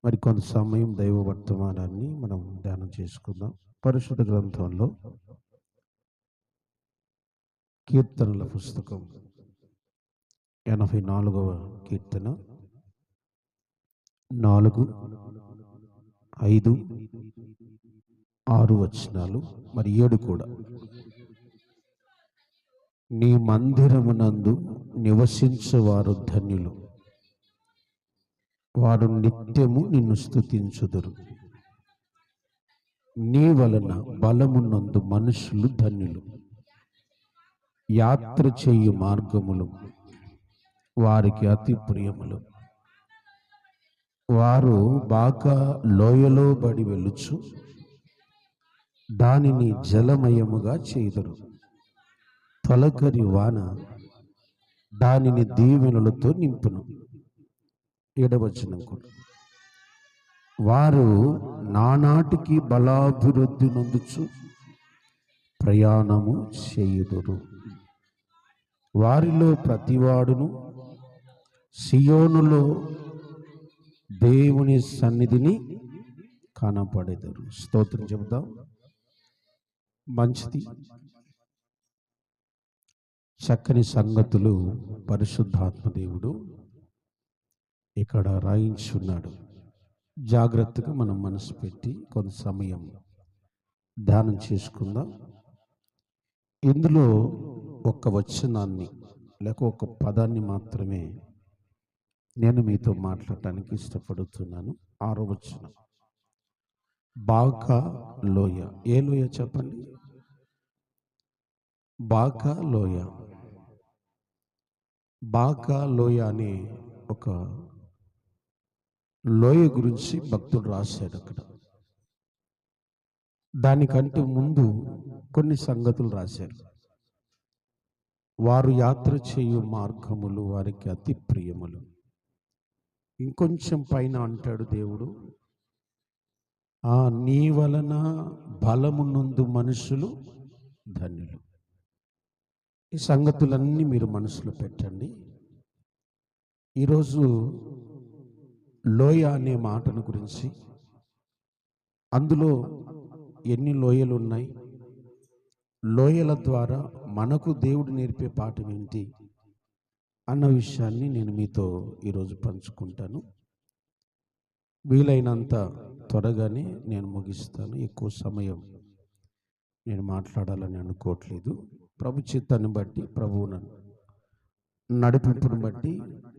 మరి కొంత సమయం దైవ వర్తమానాన్ని మనం ధ్యానం చేసుకుందాం. పరిశుద్ధ గ్రంథంలో కీర్తనల పుస్తకం 84వ కీర్తన 4, 5, 6 వచనాలు మరి 7 కూడా. నీ మందిరమునందు నివసించువారు ధన్యులు, వారు నిత్యము నిన్ను స్తుతించుదురు. నీ వలన బలమునందు మనుషులు ధన్యులు, యాత్ర చేయు మార్గములు వారికి అతి ప్రియములు. వారు బాగా లోయలో బడి వెలుచు దానిని జలమయముగా చేయుదురు. తొలకరి వాన దానిని దీవెనలతో నింపును. 7వ వచనం కూడా. వారు నానాటికి బలాభివృద్ధి నొందుచు ప్రయాణము చేయుదురు. వారిలో ప్రతివాడును సియోనులో దేవుని సన్నిధిని కనపడెదరు. స్తోత్రం చెబుదాం. మంచిది. చక్కని సంగతులు పరిశుద్ధాత్మ దేవుడు ఇక్కడ రాయించున్నాడు. జాగ్రత్తగా మనం మనసు పెట్టి కొంత సమయం ధ్యానం చేసుకుందాం. ఇందులో ఒక వచనాన్ని లేక ఒక పదాన్ని మాత్రమే నేను మీతో మాట్లాడటానికి ఇష్టపడుతున్నాను. 6వ వచనం. బాకా లోయ. ఏ లోయ చెప్పండి? బాకా లోయ. బాకా లోయ అనే ఒక లోయ గురించి భక్తుడు రాశాడు అక్కడ. దానికంటే ముందు కొన్ని సంగతులు రాశారు. వారు యాత్ర చేయు మార్గములు వారికి అతి ప్రియములు. ఇంకొంచెం పైన అంటాడు దేవుడు, నీ వలన బలమునందు మనుషులు ధన్యులు. ఈ సంగతులన్నీ మీరు మనసులో పెట్టండి. ఈరోజు లోయ అనే మాటను గురించి, అందులో ఎన్ని లోయలు ఉన్నాయి, లోయల ద్వారా మనకు దేవుడు నేర్పే పాఠం ఏంటి అన్న విషయాన్ని నేను మీతో ఈరోజు పంచుకుంటాను. వీలైనంత త్వరగానే నేను ముగిస్తాను. ఎక్కువ సమయం నేను మాట్లాడాలని అనుకోవట్లేదు. ప్రభు చిత్తాన్ని బట్టి, ప్రభువు నడిపింపును బట్టి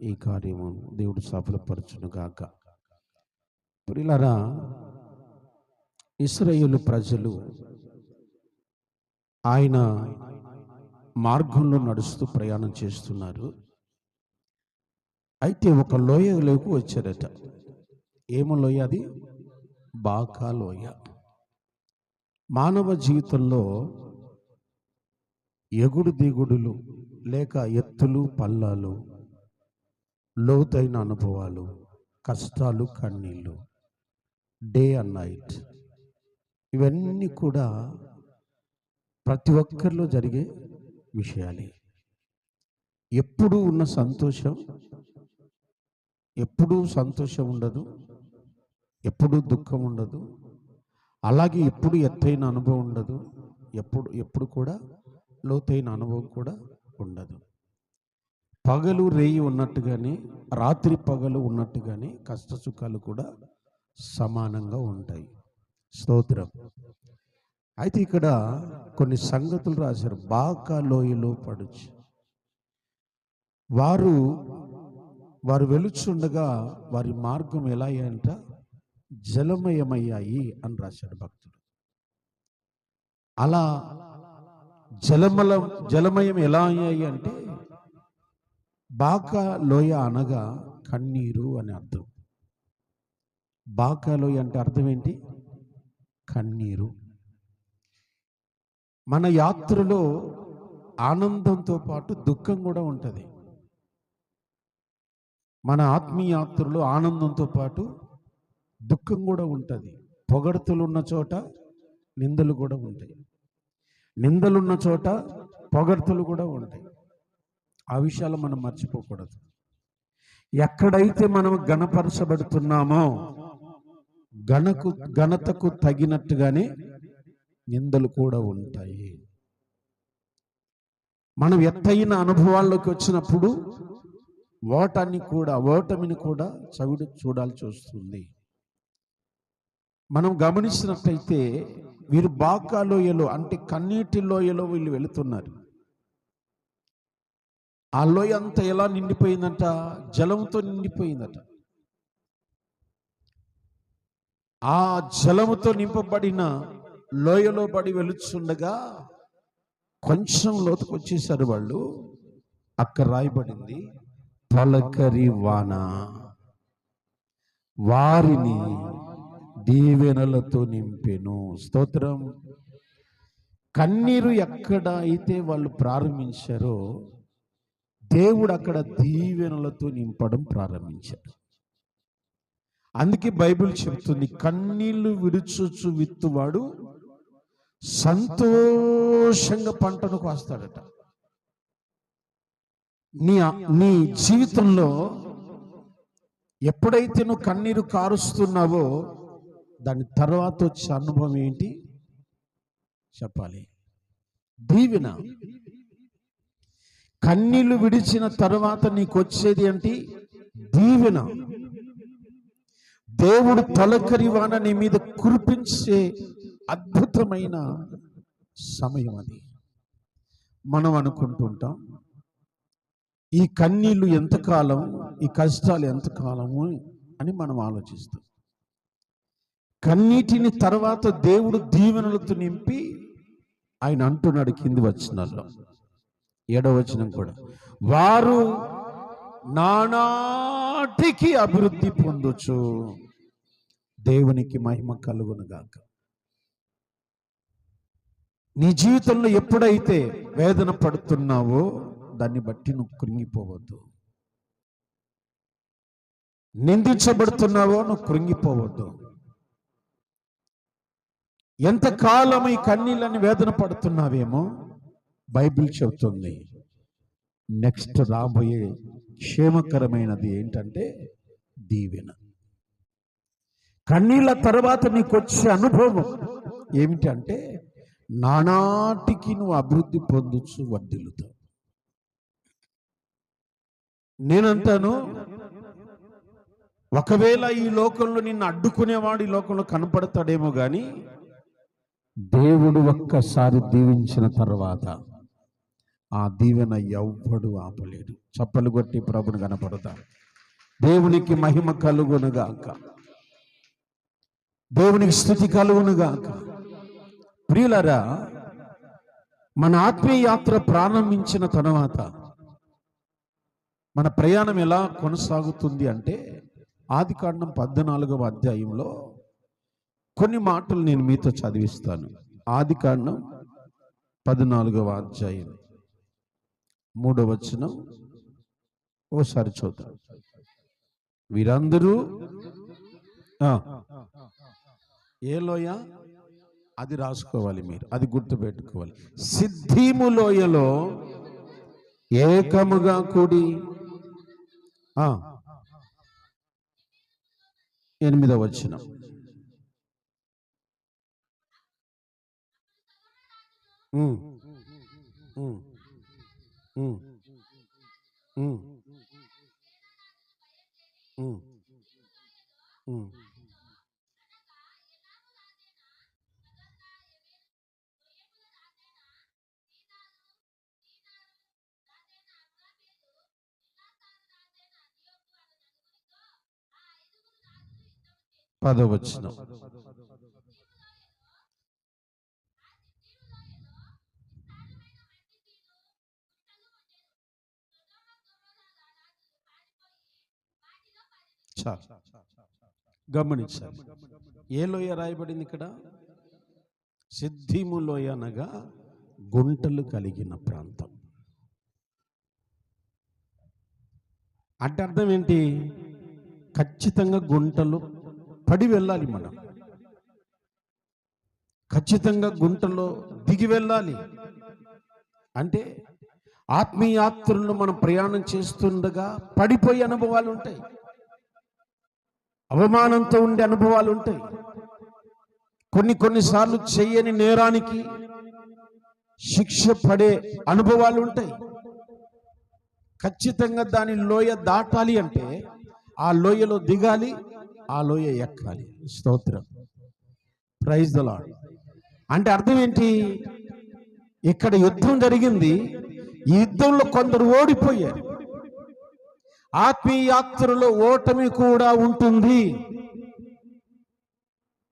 ఈ కార్యము దేవుడు సఫలపరచును గాక. ప్రియులారా, ఇశ్రాయేలు ప్రజలు ఆయన మార్గంలో నడుస్తూ ప్రయాణం చేస్తున్నారు. అయితే ఒక లోయలోకి వచ్చారట. ఏమో లోయ అది? బాకా లోయ. మానవ జీవితంలో ఎగుడు దిగుడులు లేక ఎత్తులు పల్లాలు, లోతైన అనుభవాలు, కష్టాలు, కన్నీళ్ళు, డే అండ్ నైట్, ఇవన్నీ కూడా ప్రతి ఒక్కరిలో జరిగే విషయాలే. ఎప్పుడూ ఉన్న సంతోషం, ఎప్పుడూ సంతోషం ఉండదు, ఎప్పుడూ దుఃఖం ఉండదు. అలాగే ఎప్పుడు ఎత్తైన అనుభవం ఉండదు, ఎప్పుడు కూడా లోతైన అనుభవం కూడా ఉండదు. పగలు రేయి ఉన్నట్టుగానే, రాత్రి పగలు ఉన్నట్టుగానే కష్ట సుఖాలు కూడా సమానంగా ఉంటాయి. స్తోత్రం. అయితే ఇక్కడ కొన్ని సంగతులు రాశారు. బాకా లోయలో పడుచు వారు వెలుచుండగా వారి మార్గం ఎలా అంట జలమయమయ్యాయి అని రాశాడు భక్తుడు. అలా జలమయం ఎలా అయ్యాయి అంటే, బాకా లోయ అనగా కన్నీరు అని అర్థం. బాకా లోయ అంటే అర్థం ఏంటి? కన్నీరు. మన యాత్రలో ఆనందంతో పాటు దుఃఖం కూడా ఉంటుంది. మన ఆత్మీయ యాత్రలో ఆనందంతో పాటు దుఃఖం కూడా ఉంటుంది. పొగడ్తలు ఉన్న చోట నిందలు కూడా ఉంటాయి, నిందలున్న చోట పొగడ్తలు కూడా ఉంటాయి. ఆ విషయాలు మనం మర్చిపోకూడదు. ఎక్కడైతే మనం గణపరచబడుతున్నామో ఘనతకు తగినట్టుగానే నిందలు కూడా ఉంటాయి. మనం ఎత్తైన అనుభవాల్లోకి వచ్చినప్పుడు ఓటమిని కూడా చూడాల్సి వస్తుంది. మనం గమనించినట్టయితే వీరు బాకా లోయలో, అంటే కన్నీటి లోయలో వీళ్ళు వెళుతున్నారు. ఆ లోయ అంతా ఎలా నిండిపోయిందంట? జలంతో నిండిపోయిందట. ఆ జలముతో నింపబడిన లోయలో పడి వెళుతుండగా కొంచెం లోతుకు వచ్చేసారు వాళ్ళు. అక్కడ రాయబడింది, తొలకరి వాన వారిని దీవెనలతో నింపెను. స్తోత్రం. కన్నీరు ఎక్కడ అయితే వాళ్ళు ప్రారంభించారో దేవుడు అక్కడ దీవెనలతో నింపడం ప్రారంభించాడు. అందుకే బైబిల్ చెబుతుంది, కన్నీళ్లు విడుచుచు విత్తువాడు సంతోషంగా పంటను కోస్తాడట. నీ జీవితంలో ఎప్పుడైతే నువ్వు కన్నీరు కారుస్తున్నావో దాని తర్వాత వచ్చే అనుభవం ఏంటి చెప్పాలి? దీవెన. కన్నీళ్లు విడిచిన తర్వాత నీకు వచ్చేది ఏంటి? దీవెన. దేవుడు తొలకరి వాన నీ మీద కురిపించే అద్భుతమైన సమయం అది. మనం అనుకుంటుంటాం, ఈ కన్నీళ్లు ఎంతకాలం, ఈ కష్టాలు ఎంతకాలము అని మనం ఆలోచిస్తాం. కన్నీటిని తర్వాత దేవుడు దీవెనలతో నింపి ఆయన అంటున్నాడు కింది వచనాల్లో, 7వ వచనం కూడా, వారు నానాటికి అభివృద్ధి పొందొచ్చు. దేవునికి మహిమ కలుగునుగాక. నీ జీవితంలో ఎప్పుడైతే వేదన పడుతున్నావో దాన్ని బట్టి నువ్వు కృంగిపోవద్దు. నిందించబడుతున్నావో నువ్వు కృంగిపోవద్దు. ఎంతకాలం ఈ కన్నీళ్ళని వేదన పడుతున్నావేమో బైబిల్ చెబుతుంది, నెక్స్ట్ రాబోయే క్షేమకరమైనది ఏంటంటే దీవెన. కన్నీళ్ళ తర్వాత నీకు వచ్చే అనుభవం ఏమిటంటే నానాటికి నువ్వు అభివృద్ధి పొందొచ్చు, వర్ధిల్లుతావు. నేనంటాను, ఒకవేళ ఈ లోకంలో నిన్ను అడ్డుకునేవాడు ఈ లోకంలో కనపడతాడేమో కానీ దేవుడు ఒక్కసారి దీవించిన తర్వాత ఆ దీవెన ఎవ్వడు ఆపలేడు. చప్పలు కొట్టి ప్రభుని కనపడతాడు. దేవునికి మహిమ కలుగునుగాక, దేవునికి స్తుతి కలుగునుగాక. ప్రియులారా, మన ఆత్మీయ యాత్ర ప్రారంభించిన తర్వాత మన ప్రయాణం ఎలా కొనసాగుతుంది అంటే, ఆదికాండం 14వ అధ్యాయంలో కొన్ని మాటలు నేను మీతో చదివిస్తాను. ఆదికాండం 14వ అధ్యాయం 3వ వచనం ఓసారి చూద్దాం. వీరందరూ ఏ లోయ అది రాసుకోవాలి, మీరు అది గుర్తుపెట్టుకోవాలి. సిద్ధీము లోయలో ఏకముగా కూడి 8వ వచనం, పదవ వచనం, గమనించాలి. ఏ లోయ రాయబడింది ఇక్కడ? సిద్ధీము లోయ అనగా గుంటలు కలిగిన ప్రాంతం. అంటే అర్థం ఏంటి? ఖచ్చితంగా గుంటలు పడి వెళ్ళాలి, మనం ఖచ్చితంగా గుంటలో దిగి వెళ్ళాలి. అంటే ఆత్మీయాత్రల్లో మనం ప్రయాణం చేస్తుండగా పడిపోయే అనుభవాలు ఉంటాయి, అవమానంతో ఉండే అనుభవాలు ఉంటాయి. కొన్నిసార్లు చెయ్యని నేరానికి శిక్ష పడే అనుభవాలు ఉంటాయి. ఖచ్చితంగా దాని లోయ దాటాలి అంటే ఆ లోయలో దిగాలి, ఆ లోయ ఎక్కాలి. స్తోత్రం, ప్రైజ్ ద లార్డ్. అంటే అర్థం ఏంటి? ఇక్కడ యుద్ధం జరిగింది, ఈ యుద్ధంలో కొందరు ఓడిపోయారు. ఆత్మీయ యాత్రలో ఓటమి కూడా ఉంటుంది.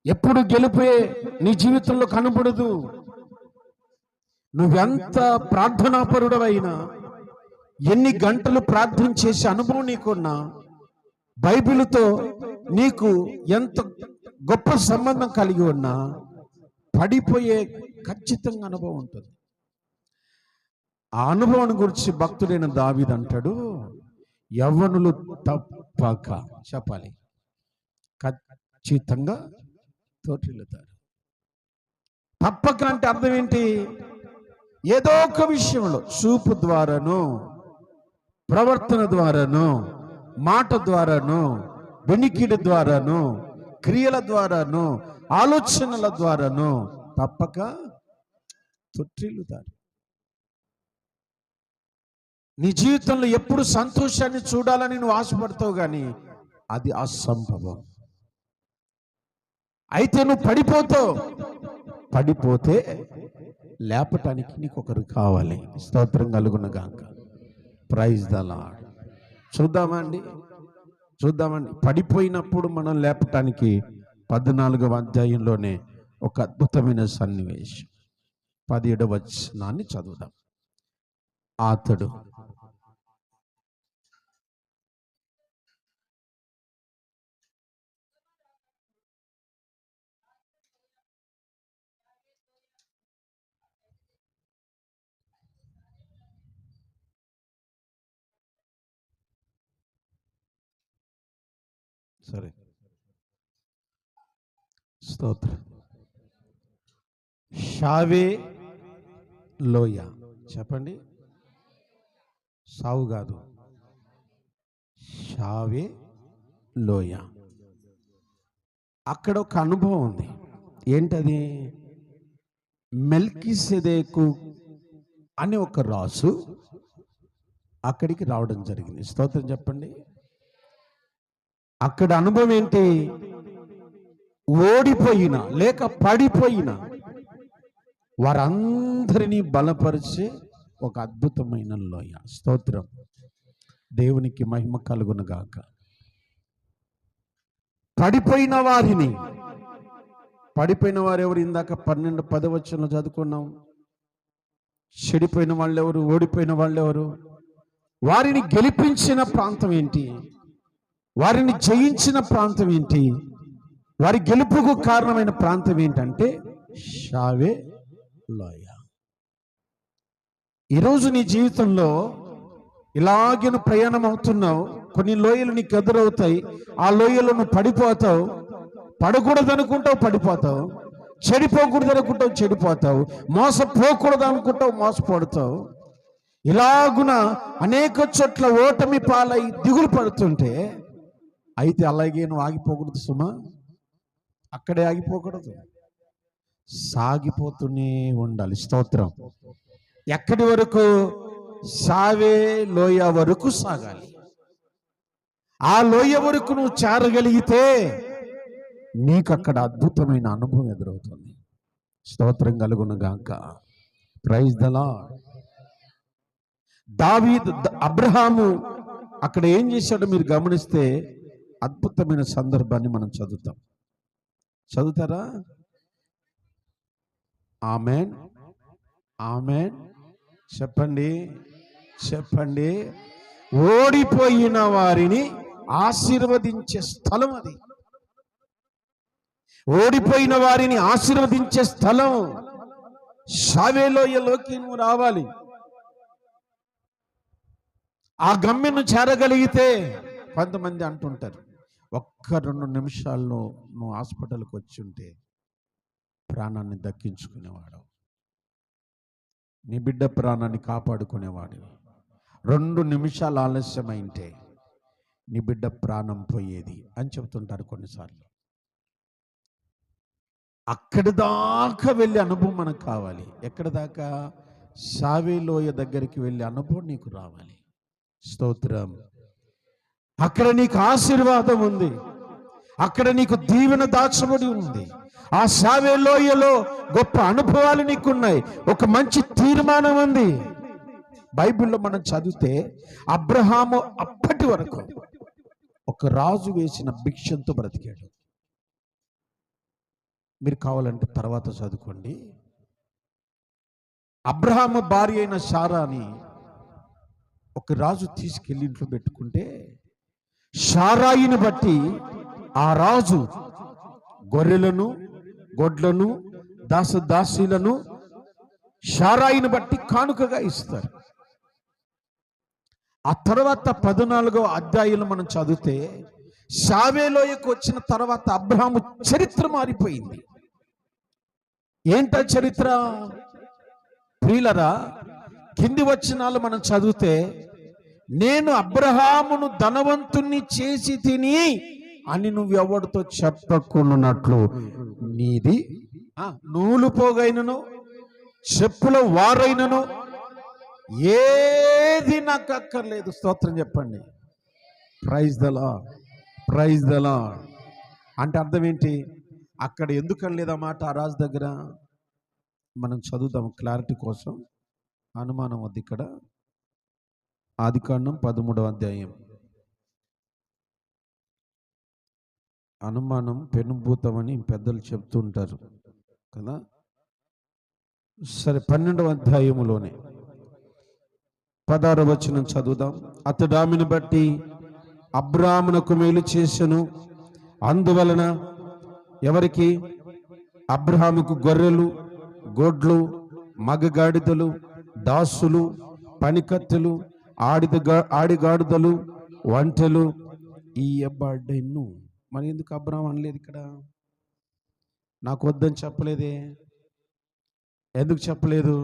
ఎప్పుడు గెలిపే నీ జీవితంలో కనబడదు. నువ్వెంత ప్రార్థనాపరుడవైనా, ఎన్ని గంటలు ప్రార్థన చేసే అనుభవం నీకున్నా, బైబిల్తో నీకు ఎంత గొప్ప సంబంధం కలిగి ఉన్నా, పడిపోయే ఖచ్చితంగా అనుభవం ఉంటుంది. ఆ అనుభవాన్ని గురించి భక్తుడైన దావీదు అంటాడు, యవ్వనులు తప్పక చెప్పాలి ఖచ్చితంగా తోటిల్లుతారు. తప్పక అంటే అర్థం ఏంటి? ఏదో ఒక విషయంలో చూపు ద్వారాను, ప్రవర్తన ద్వారాను, మాట ద్వారాను, వెనికిడి ద్వారాను, క్రియల ద్వారాను, ఆలోచనల ద్వారాను తప్పక తొట్టిల్లుతారు. నీ జీవితంలో ఎప్పుడు సంతోషాన్ని చూడాలని నువ్వు ఆశపడతావు, కానీ అది అసంభవం. అయితే నువ్వు పడిపోతావు. పడిపోతే లేపటానికి నీకు ఒకరు కావాలి. స్తోత్రం కలుగును గాక. Praise the Lord. చూద్దామండి. పడిపోయినప్పుడు మనం లేపటానికి 14వ అధ్యాయంలోనే ఒక అద్భుతమైన సన్నివేశం. 17వ వచనాన్ని చదువుదాం. అతడు సరే, స్తోత్రం. షావే లోయ. చెప్పండి, సావు కాదు, షావే లోయ. అక్కడ ఒక అనుభవం ఉంది. ఏంటది? మెల్కీసెదెకు అనే ఒక రాజు అక్కడికి రావడం జరిగింది. స్తోత్రం చెప్పండి. అక్కడ అనుభవం ఏంటి? ఓడిపోయిన లేక పడిపోయిన వారందరినీ బలపరిచే ఒక అద్భుతమైన లోయ. స్తోత్రం, దేవునికి మహిమ కలుగును గాక. పడిపోయిన వారు ఎవరు? ఇందాక 12-10 వచనంలో చదువుకున్నాం. చెడిపోయిన వాళ్ళు ఎవరు? ఓడిపోయిన వాళ్ళు ఎవరు? వారిని గెలిపించిన ప్రాంతం ఏంటి? వారిని జయించిన ప్రాంతం ఏంటి? వారి గెలుపుకు కారణమైన ప్రాంతం ఏంటంటే షావే లోయ. ఈరోజు నీ జీవితంలో ఇలాగే నువ్వు ప్రయాణం అవుతున్నావు. కొన్ని లోయలు నీకు ఎదురవుతాయి. ఆ లోయలో నువ్వు పడిపోతావు. పడకూడదు అనుకుంటావు, పడిపోతావు. చెడిపోకూడదు అనుకుంటావు, చెడిపోతావు. మోసపోకూడదు అనుకుంటావు, మోసపడుతావు. ఇలాగున అనేక చోట్ల ఓటమి పాలై దిగులు పడుతుంటే, అయితే అలాగే నువ్వు ఆగిపోకూడదు సుమా. అక్కడే ఆగిపోకూడదు, సాగిపోతూనే ఉండాలి. స్తోత్రం. ఎక్కడి వరకు? షావే లోయ వరకు సాగాలి. ఆ లోయ వరకు నువ్వు చేరగలిగితే నీకు అక్కడ అద్భుతమైన అనుభవం ఎదురవుతుంది. స్తోత్రం కలుగును గాక. Praise the Lord. దావీదు, అబ్రహాము అక్కడ ఏం చేశాడో మీరు గమనిస్తే అద్భుతమైన సందర్భాన్ని మనం చదువుతారా? ఆమేన్, ఆమేన్. చెప్పండి. ఓడిపోయిన వారిని ఆశీర్వదించే స్థలం అది. ఓడిపోయిన వారిని ఆశీర్వదించే స్థలం. షావే లోయలోకి నువ్వు రావాలి. ఆ గమ్యను చేరగలిగితే, కొంతమంది అంటుంటారు, ఒక్క 2 నిమిషాల్లో నువ్వు హాస్పిటల్కి వచ్చి ఉంటే ప్రాణాన్ని దక్కించుకునేవాడు, నీ బిడ్డ ప్రాణాన్ని కాపాడుకునేవాడు. 2 నిమిషాలు ఆలస్యమైంటే నీ బిడ్డ ప్రాణం పోయేది అని చెప్తుంటారు కొన్నిసార్లు. అక్కడి దాకా వెళ్ళే అనుభవం మనకు కావాలి. ఎక్కడి దాకా? షావేలోయ దగ్గరికి వెళ్ళే అనుభవం నీకు రావాలి. స్తోత్రం. అక్కడ నీకు ఆశీర్వాదం ఉంది, అక్కడ నీకు దీవెన దాచబడి ఉంది. ఆ షావేలోయలో గొప్ప అనుభవాలు నీకున్నాయి, ఒక మంచి తీర్మానం ఉంది. బైబిల్లో మనం చదివితే అబ్రహాము అప్పటి వరకు ఒక రాజు వేసిన భిక్షంతో బ్రతికాడు. మీరు కావాలంటే తర్వాత చదువుకోండి. అబ్రహాము భార్య అయిన శారాని ఒక రాజు తీసుకెళ్ళి ఇంట్లో పెట్టుకుంటే శారాయిని బట్టి ఆ రాజు గొర్రెలను, గొడ్లను, దాసదాసీలను శారాయిని బట్టి కానుకగా ఇస్తారు. ఆ తర్వాత 14వ అధ్యాయంలో మనం చదివితే షావేలోయకు వచ్చిన తర్వాత అబ్రహాము చరిత్ర మారిపోయింది. ఏంటా చరిత్ర? ప్రియులరా, కింది వచనాలు మనం చదివితే, నేను అబ్రహామును ధనవంతుణ్ణి చేసి తిని అని నువ్వెవడితో చెప్పకున్నట్లు నీది నూలు పోగైనను చెప్పుల వారైనను ఏది నాకు అక్కర్లేదు. స్తోత్రం చెప్పండి. Praise the lord, praise the Lord. అంటే అర్థం ఏంటి? అక్కడ ఎందుకని లేదన్నమాట ఆ రాజు దగ్గర. మనం చదువుదాం క్లారిటీ కోసం. అనుమానం వద్దు. ఇక్కడ ఆదికాండం 13వ అధ్యాయం. అనుమానం పెనుభూతమని పెద్దలు చెప్తుంటారు కదా. సరే, 12వ అధ్యాయములోనే 16వ వచనం చదువుదాం. అతడు ఆమెను బట్టి అబ్రామునకు మేలు చేసెను, అందువలన ఎవరికి? అబ్రహాముకు గొర్రెలు, గొడ్లు, మగగాడిదలు, దాసులు, పనికత్తెలు, ఆడిగాడిదలు, వంటలు ఇయ్యబడెను. మరి ఎందుకు అబ్రహాం అనలేదు ఇక్కడ? నాకు వద్దని చెప్పలేదే. ఎందుకు చెప్పలేదు?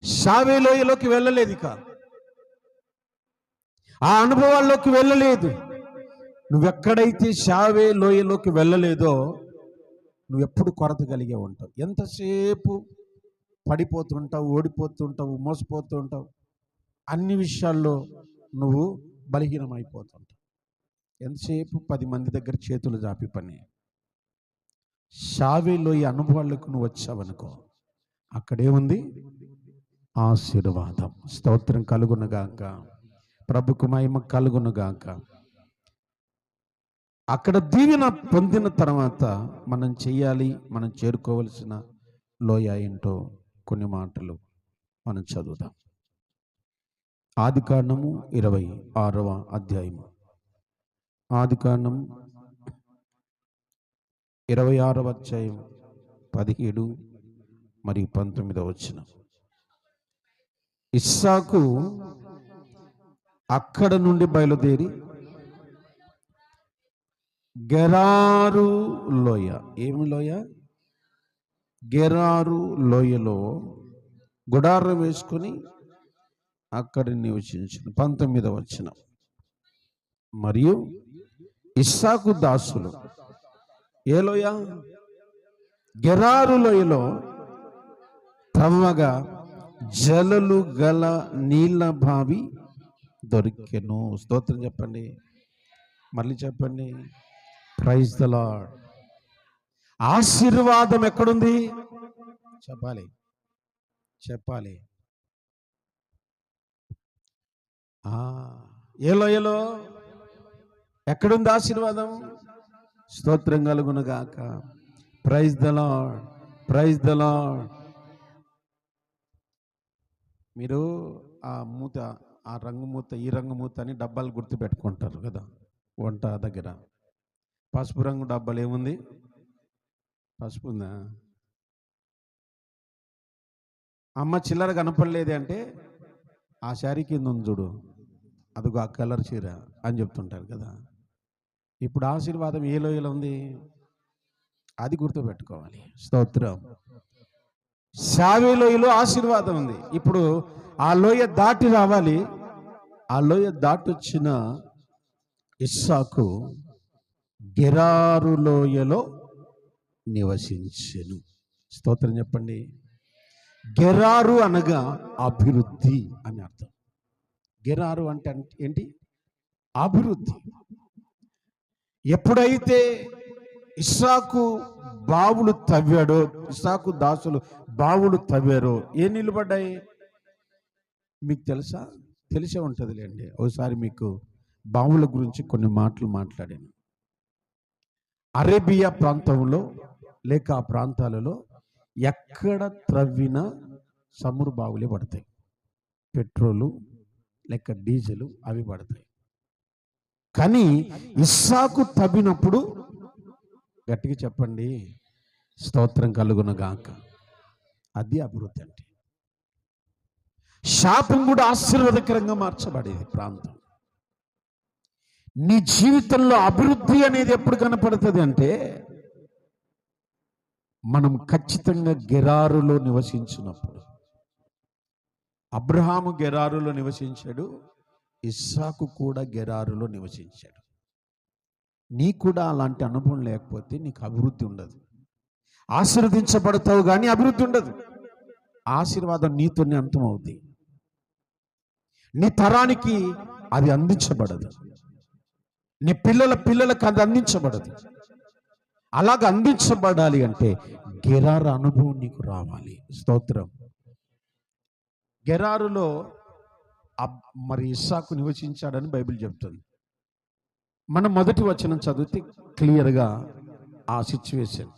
షావేలోయలోకి వెళ్ళలేదు, ఇక ఆ అనుభవాల్లోకి వెళ్ళలేదు. నువ్వెక్కడైతే షావేలోయలోకి వెళ్ళలేదో నువ్వెప్పుడు కొరత కలిగే ఉంటావు. ఎంతసేపు పడిపోతుంటావు, ఓడిపోతుంటావు, మోసపోతుంటావు, అన్ని విషయాల్లో నువ్వు బలహీనమైపోతుంటావు. ఎంతసేపు 10 మంది దగ్గర చేతులు జాపి పని. షావేలోయ అనుభవాలకు నువ్వు వచ్చావనుకో, అక్కడేముంది? ఆశీర్వాదం. స్తోత్రం కలుగునుగాక, ప్రభుకు మహిమ కలుగునుగాక. అక్కడ దీవెన పొందిన తర్వాత మనం చెయ్యాలి, మనం చేరుకోవలసిన లోయ ఏంటో కొన్ని మాటలు మనం చదువుదాం. ఆదికాండము 26వ అధ్యాయము. ఆదికాండం 26వ అధ్యాయం 17 మరియు 19వ వచనం. ఇస్సాకు అక్కడ నుండి బయలుదేరి గెరారు లోయ. ఏమి లోయ? గెరారు లోయలో గుడారం వేసుకొని అక్కడ నివసించిన 19వ వచనం. మరియు ఇస్సాకు దాసులు ఏ లోయ? గెరారు లోయలో త్రవ్వగా జలలు గల నీళ్ళ బావి దొరికెను. స్తోత్రం చెప్పండి, మళ్ళీ చెప్పండి. Praise the Lord. ఆశీర్వాదం ఎక్కడుంది? చెప్పాలి, చెప్పాలి. ఏ లోయలో? ఎక్కడుంది ఆశీర్వాదం? స్తోత్రం కలుగునుగాక. Praise the lord, praise the Lord. మీరు ఆ మూత, ఆ రంగు మూత, ఈ రంగు మూత అని డబ్బాలు గుర్తు పెట్టుకుంటారు కదా వంట దగ్గర. పసుపు రంగు డబ్బాలు ఏముంది? పసుపు ఉందా? అమ్మ చిల్లర కనపడలేదే అంటే ఆ శారీ కింద ఉంది చూడు, అదిగో ఆ కలర్ చీర అని చెప్తుంటారు కదా. ఇప్పుడు ఆశీర్వాదం ఏ లోయలో ఉంది? అది గుర్తుపెట్టుకోవాలి. స్తోత్రం. షావే లోయలో ఆశీర్వాదం ఉంది. ఇప్పుడు ఆ లోయ దాటి రావాలి. ఆ లోయ దాటి వచ్చిన ఇస్సాకు గెరారు లోయలో నివసించెను. స్తోత్రం చెప్పండి. గెరారు అనగా అభివృద్ధి అని అర్థం. గెరారు అంటే ఏంటి? అభివృద్ధి. ఎప్పుడైతే ఇస్సాకు బావులు తవ్వాడో, ఇస్సాకు దాసులు బావులు తవ్వారో ఏం నిలబడ్డాయి మీకు తెలుసా? తెలిసే ఉంటుందిలేండి. ఒకసారి మీకు బావుల గురించి కొన్ని మాటలు మాట్లాడాను. అరేబియా ప్రాంతంలో లేక ఆ ప్రాంతాలలో ఎక్కడ త్రవ్విన సమురు బావులే పడతాయి. పెట్రోలు లేక డీజిల్ అవి పడతాయి. కానీ ఇస్సాకు తవ్వినప్పుడు గట్టిగా చెప్పండి, స్తోత్రం కలుగునగాక. అది అభివృద్ధి అంటే. శాపం కూడా ఆశీర్వాదకరంగా మార్చబడేది ప్రాంతం. నీ జీవితంలో అభివృద్ధి అనేది ఎప్పుడు కనపడుతుంది అంటే మనం ఖచ్చితంగా గెరారులో నివసించినప్పుడు. అబ్రహాము గెరారులో నివసించాడు, ఇస్సాకు కూడా గెరారులో నివసించాడు. నీ కూడా అలాంటి అనుభవం లేకపోతే నీకు అభివృద్ధి ఉండదు. ఆశీర్వదించబడతావు కానీ అభివృద్ధి ఉండదు. ఆశీర్వాదం నీతోనే అంతమవుతుంది. నీ తరానికి అది అందించబడదు. నీ పిల్లలకు అది అందించబడదు. అలాగ అందించబడాలి అంటే గెరారు అనుభవం నీకు రావాలి. స్తోత్రం. గెరారులో మరి ఇస్సాకు నివసించాడని బైబిల్ చెప్తుంది. మనం మొదటి వచనం చదివితే క్లియర్గా ఆ సిచ్యువేషన్.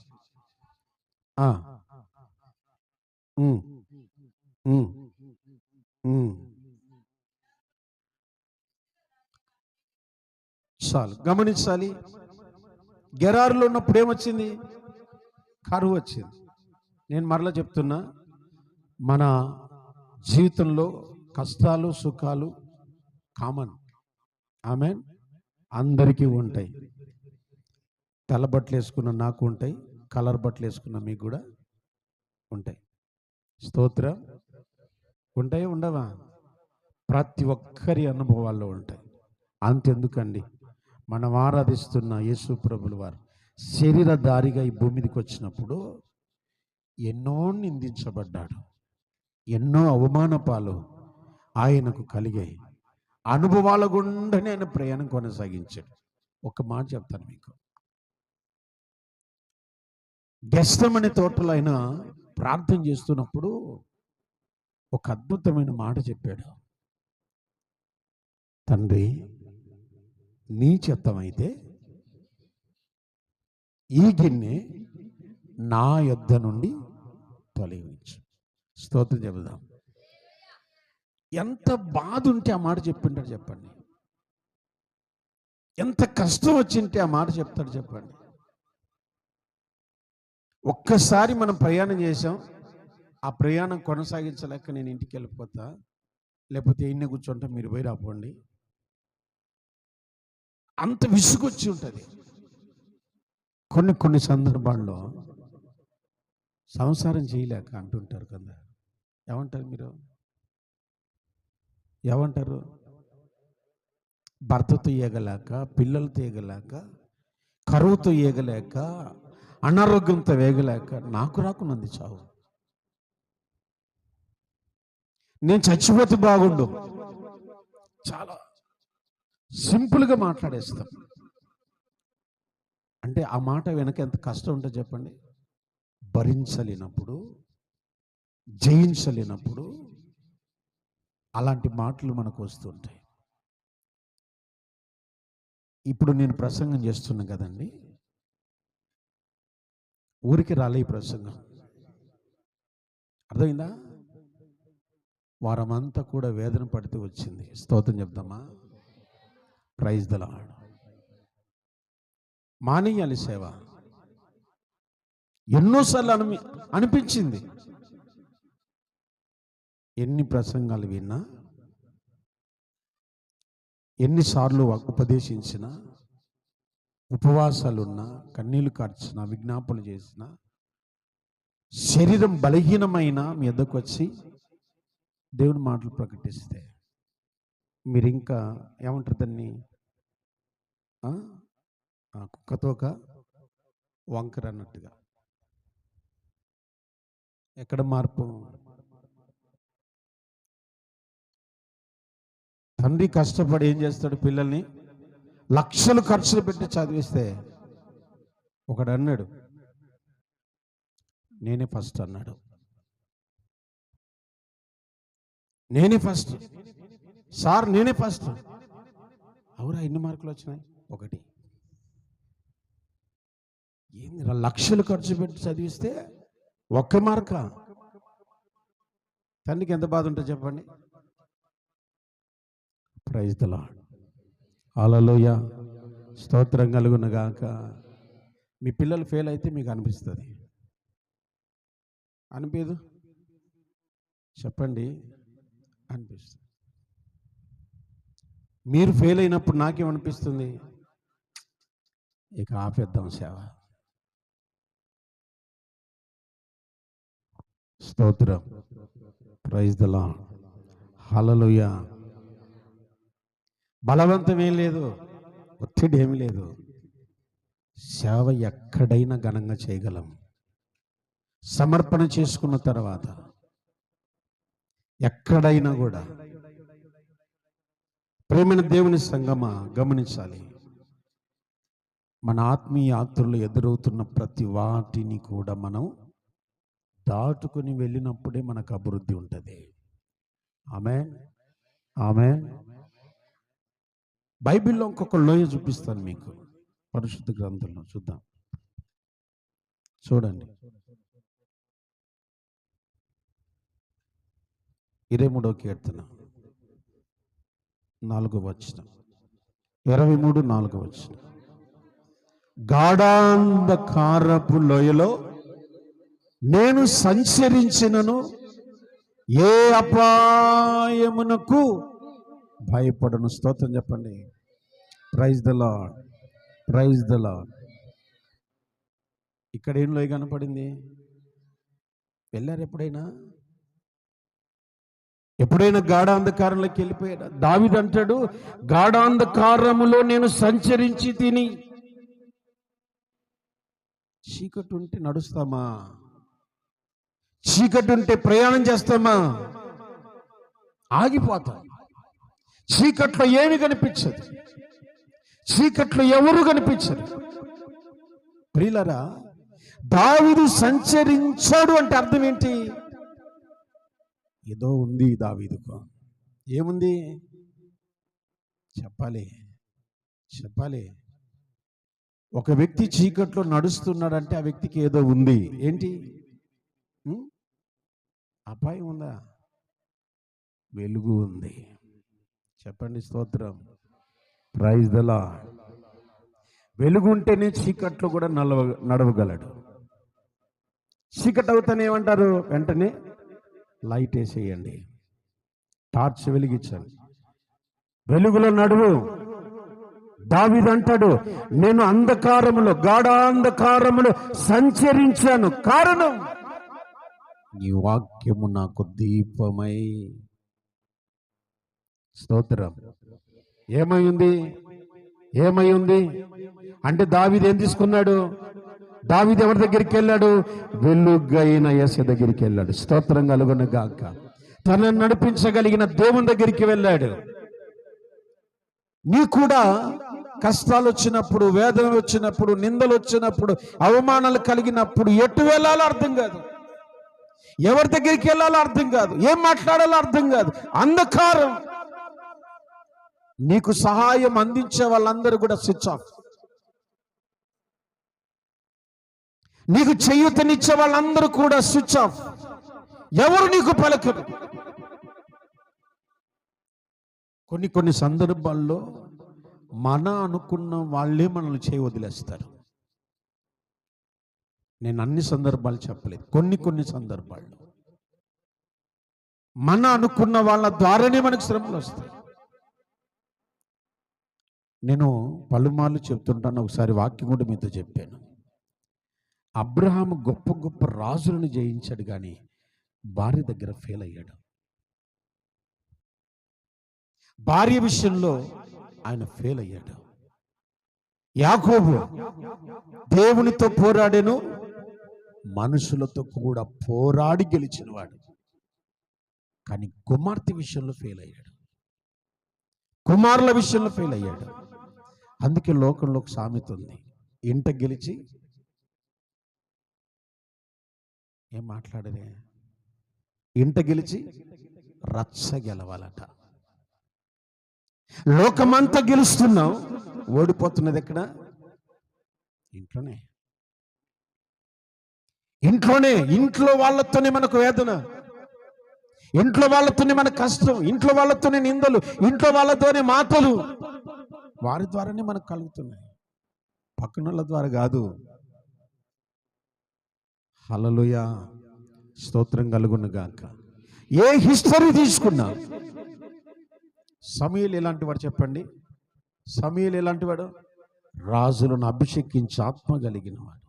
చాలు గమనించాలి. గెరారులో ఉన్నప్పుడు ఏమొచ్చింది? కరువు వచ్చింది. నేను మరలా చెప్తున్నా, మన జీవితంలో కష్టాలు సుఖాలు కామన్. ఆమేన్. అందరికీ ఉంటాయి. తెల్ల బట్టలు వేసుకున్న నాకు ఉంటాయి, కలర్ బట్టలు వేసుకున్న మీకు కూడా ఉంటాయి. స్తోత్రం. ఉంటాయి ఉండవా? ప్రతి ఒక్కరి అనుభవాల్లో ఉంటాయి. అంతెందుకండి, మనం ఆరాధిస్తున్న యేసు ప్రభుల వారు శరీరధారిగా ఈ భూమి మీదకి వచ్చినప్పుడు ఎన్నో నిందించబడ్డాడు, ఎన్నో అవమానపాలు ఆయనకు కలిగాయి. అనుభవాల గుండానే ఆయన ప్రయాణం కొనసాగించాడు. ఒక మాట చెప్తాను మీకు. గెత్సేమనే తోటలో ఆయన ప్రార్థన చేస్తున్నప్పుడు ఒక అద్భుతమైన మాట చెప్పాడు. తండ్రి, నీ చిత్తమైతే ఈ గిన్నె నా యొద్ద నుండి తొలగించు. స్తోత్రం చెబుదాం. ఎంత బాధ ఉంటే ఆ మాట చెప్పింటాడు చెప్పండి. ఎంత కష్టం వచ్చింటే ఆ మాట చెప్తాడు చెప్పండి. ఒక్కసారి మనం ప్రయాణం చేసాం, ఆ ప్రయాణం కొనసాగించలేక నేను ఇంటికి వెళ్ళిపోతా, లేకపోతే ఇన్నే కూర్చుంటా, మీరు పోయి రాపోండి, అంత విసుగొచ్చి ఉంటుంది. కొన్ని సందర్భాల్లో సంసారం చేయలేక అంటుంటారు కదా. ఏమంటారు మీరు? ఏమంటారు? భర్తతో ఏగలేక, పిల్లలతో ఏగలేక, కరువుతో ఏగలేక, అనారోగ్యంతో వేగలేక నాకు రాకున్నది చావు. నేను చచ్చిపోతే బాగుండు. చాలా సింపుల్గా మాట్లాడేస్తాం. అంటే ఆ మాట వెనక ఎంత కష్టం ఉంటుందో చెప్పండి. భరించలేనప్పుడు, జయించలేనప్పుడు అలాంటి మాటలు మనకు వస్తుంటాయి. ఇప్పుడు నేను ప్రసంగం చేస్తున్నా కదండి, ఊరికి రాలే ఈ ప్రసంగం. అర్థమైందా? వారమంతా కూడా వేదన పడితే వచ్చింది. స్తోత్రం చెప్దామా? Praise the lord. మానేయాలి సేవ. ఎన్నోసార్లు అనిపించింది. ఎన్ని ప్రసంగాలు విన్నా, ఎన్నిసార్లు ఉపదేశించినా, ఉపవాసాలున్నా, కన్నీళ్లు కార్చినా, విజ్ఞాపనలు చేసినా, శరీరం బలహీనమైన మీ ఎద్దకు వచ్చి దేవుని మాటలు ప్రకటిస్తే మీరు ఇంకా ఏమంటారు దాన్ని? కుక్కతోక వంకర అన్నట్టుగా. ఎక్కడ మార్పు? తండ్రి కష్టపడి ఏం చేస్తాడు? పిల్లల్ని లక్షలు ఖర్చులు పెట్టి చదివిస్తే ఒకడు అన్నాడు, నేనే ఫస్ట్ అన్నాడు. నేనే ఫస్ట్ సార్, నేనే ఫస్ట్. అవురా, ఎన్ని మార్కులు వచ్చినాయి? 1. ఏంది, లక్షలు ఖర్చు పెట్టి చదివిస్తే 1 మార్కా? తండ్రికి ఎంత బాధ ఉంటుంది చెప్పండి. Praise the lord. హల్లెలూయా. స్తోత్రం కలుగును గాక. మీ పిల్లలు ఫెయిల్ అయితే మీకు అనిపిస్తుంది, అనిపించదు? చెప్పండి, అనిపిస్తుంది. మీరు ఫెయిల్ అయినప్పుడు నాకేమనిపిస్తుంది? ఇక ఆపేద్దాం సేవ. స్తోత్రం. Praise the lord. హల్లెలూయా. బలవంతం ఏం లేదు, ఒత్తిడి ఏమి లేదు. సేవ ఎక్కడైనా ఘనంగా చేయగలం, సమర్పణ చేసుకున్న తర్వాత ఎక్కడైనా కూడా. ప్రేమైన దేవుని సంగమా, గమనించాలి, మన ఆత్మీయ యాత్రలు ఎదురవుతున్న ప్రతి వాటిని కూడా మనం దాటుకుని వెళ్ళినప్పుడే మనకు అభివృద్ధి ఉంటుంది. ఆమేన్, ఆమేన్. బైబిల్లో ఇంకొక లోయ చూపిస్తాను మీకు, పరిశుద్ధ గ్రంథంలో చూద్దాం. చూడండి, 23వ కీర్తన 4వ వచనం. 23, 4వ వచనం. గాఢాంధకారపు లోయలో నేను సంచరించినను ఏ అపాయమునకు భయపడను. స్తోత్రం చెప్పండి. Praise the Lord, praise the Lord. ఇక్కడ ఏం లోయ కనపడింది? వెళ్ళారు ఎప్పుడైనా గాఢాంధకారంలోకి వెళ్ళిపోయాడు? దావీదు అంటాడు, గాఢాంధకారములో నేను సంచరించి తిని. చీకటి ఉంటే నడుస్తామా? చీకటి ఉంటే ప్రయాణం చేస్తామా? ఆగిపోతాం. చీకట్లో ఏమి కనిపించదు, చీకట్లో ఎవరు కనిపించరు. ప్రియులారా, దావీదు సంచరించాడు అంటే అర్థం ఏంటి? ఏదో ఉంది దావీదుకు. ఏముంది చెప్పాలి, చెప్పాలి. ఒక వ్యక్తి చీకట్లో నడుస్తున్నాడంటే ఆ వ్యక్తికి ఏదో ఉంది. ఏంటి? అపాయం ఉందా? వెలుగు ఉంది. చెప్పండి, స్తోత్రం. Praise the Lord. వెలుగు ఉంటేనే చీకట్లో కూడా నడవగలడు. చీకటి అవుతానే ఏమంటారు? వెంటనే లైట్ వేసేయండి, టార్చ్ వెలిగించండి, వెలుగులో నడువు. దావీదు అంటాడు, నేను అంధకారములో, గాఢాంధకారములో సంచరించాను. కారణం నీ వాక్యము నాకు దీపమై. స్తోత్రం. ఏమై ఉంది అంటే దావీదు ఏం తీసుకున్నాడు? దావీదు ఎవరి దగ్గరికి వెళ్ళాడు? వెలుగైన యేసు దగ్గరికి వెళ్ళాడు. స్తోత్రం కలుగును గాక. తనను నడిపించగలిగిన దేవుని దగ్గరికి వెళ్ళాడు. నీ కూడా కష్టాలు వచ్చినప్పుడు, వేదన వచ్చినప్పుడు, నిందలు వచ్చినప్పుడు, అవమానాలు కలిగినప్పుడు ఎటు వెళ్ళాలో అర్థం కాదు, ఎవరి దగ్గరికి వెళ్ళాలో అర్థం కాదు, ఏం మాట్లాడాలో అర్థం కాదు. అంధకారం. నీకు సహాయం అందించే వాళ్ళందరూ కూడా స్విచ్ ఆఫ్. నీకు చేయూతనిచ్చే వాళ్ళందరూ కూడా స్విచ్ ఆఫ్. ఎవరు నీకు పలకరు. కొన్ని సందర్భాల్లో మన అనుకున్న వాళ్ళే మనల్ని చేయి వదిలేస్తారు. నేను అన్ని సందర్భాలు చెప్పలేదు, కొన్ని సందర్భాల్లో మన అనుకున్న వాళ్ళ ద్వారానే మనకు శ్రమలు వస్తాయి. నేను పలుమార్లు చెప్తుంటాను, ఒకసారి వాక్యం కూడా మీతో చెప్పాను. అబ్రహాము గొప్ప గొప్ప రాజులను జయించాడు, కానీ భార్య దగ్గర ఫెయిల్ అయ్యాడు. భార్య విషయంలో ఆయన ఫెయిల్ అయ్యాడు. యాకోబు దేవునితో పోరాడెను, మనుషులతో కూడా పోరాడి గెలిచినవాడు. కానీ కుమార్తె విషయంలో ఫెయిల్ అయ్యాడు, కుమారుల విషయంలో ఫెయిల్ అయ్యాడు. అందుకే లోకంలో ఒక సామెత ఉంది, ఇంట గెలిచి ఏం మాట్లాడరే, ఇంట గెలిచి రచ్చ గెలవాలట. లోకమంతా గెలుస్తున్నావు, ఓడిపోతున్నది ఎక్కడ? ఇంట్లోనే. ఇంట్లో వాళ్ళతోనే మనకు వేదన, ఇంట్లో వాళ్ళతోనే మన కష్టం, ఇంట్లో వాళ్ళతోనే నిందలు, ఇంట్లో వాళ్ళతోనే మాటలు, వారి ద్వారానే మనకు కలుగుతున్నాయి, పక్కన వాళ్ళ ద్వారా కాదు. హల్లెలూయా, స్తోత్రం కలుగును గాక. ఏ హిస్టరీ తీసుకున్నా, సమూయేలు ఎలాంటి వాడు చెప్పండి? సమూయేలు ఎలాంటి వాడు? రాజులను అభిషేకించి ఆత్మ కలిగిన వాడు.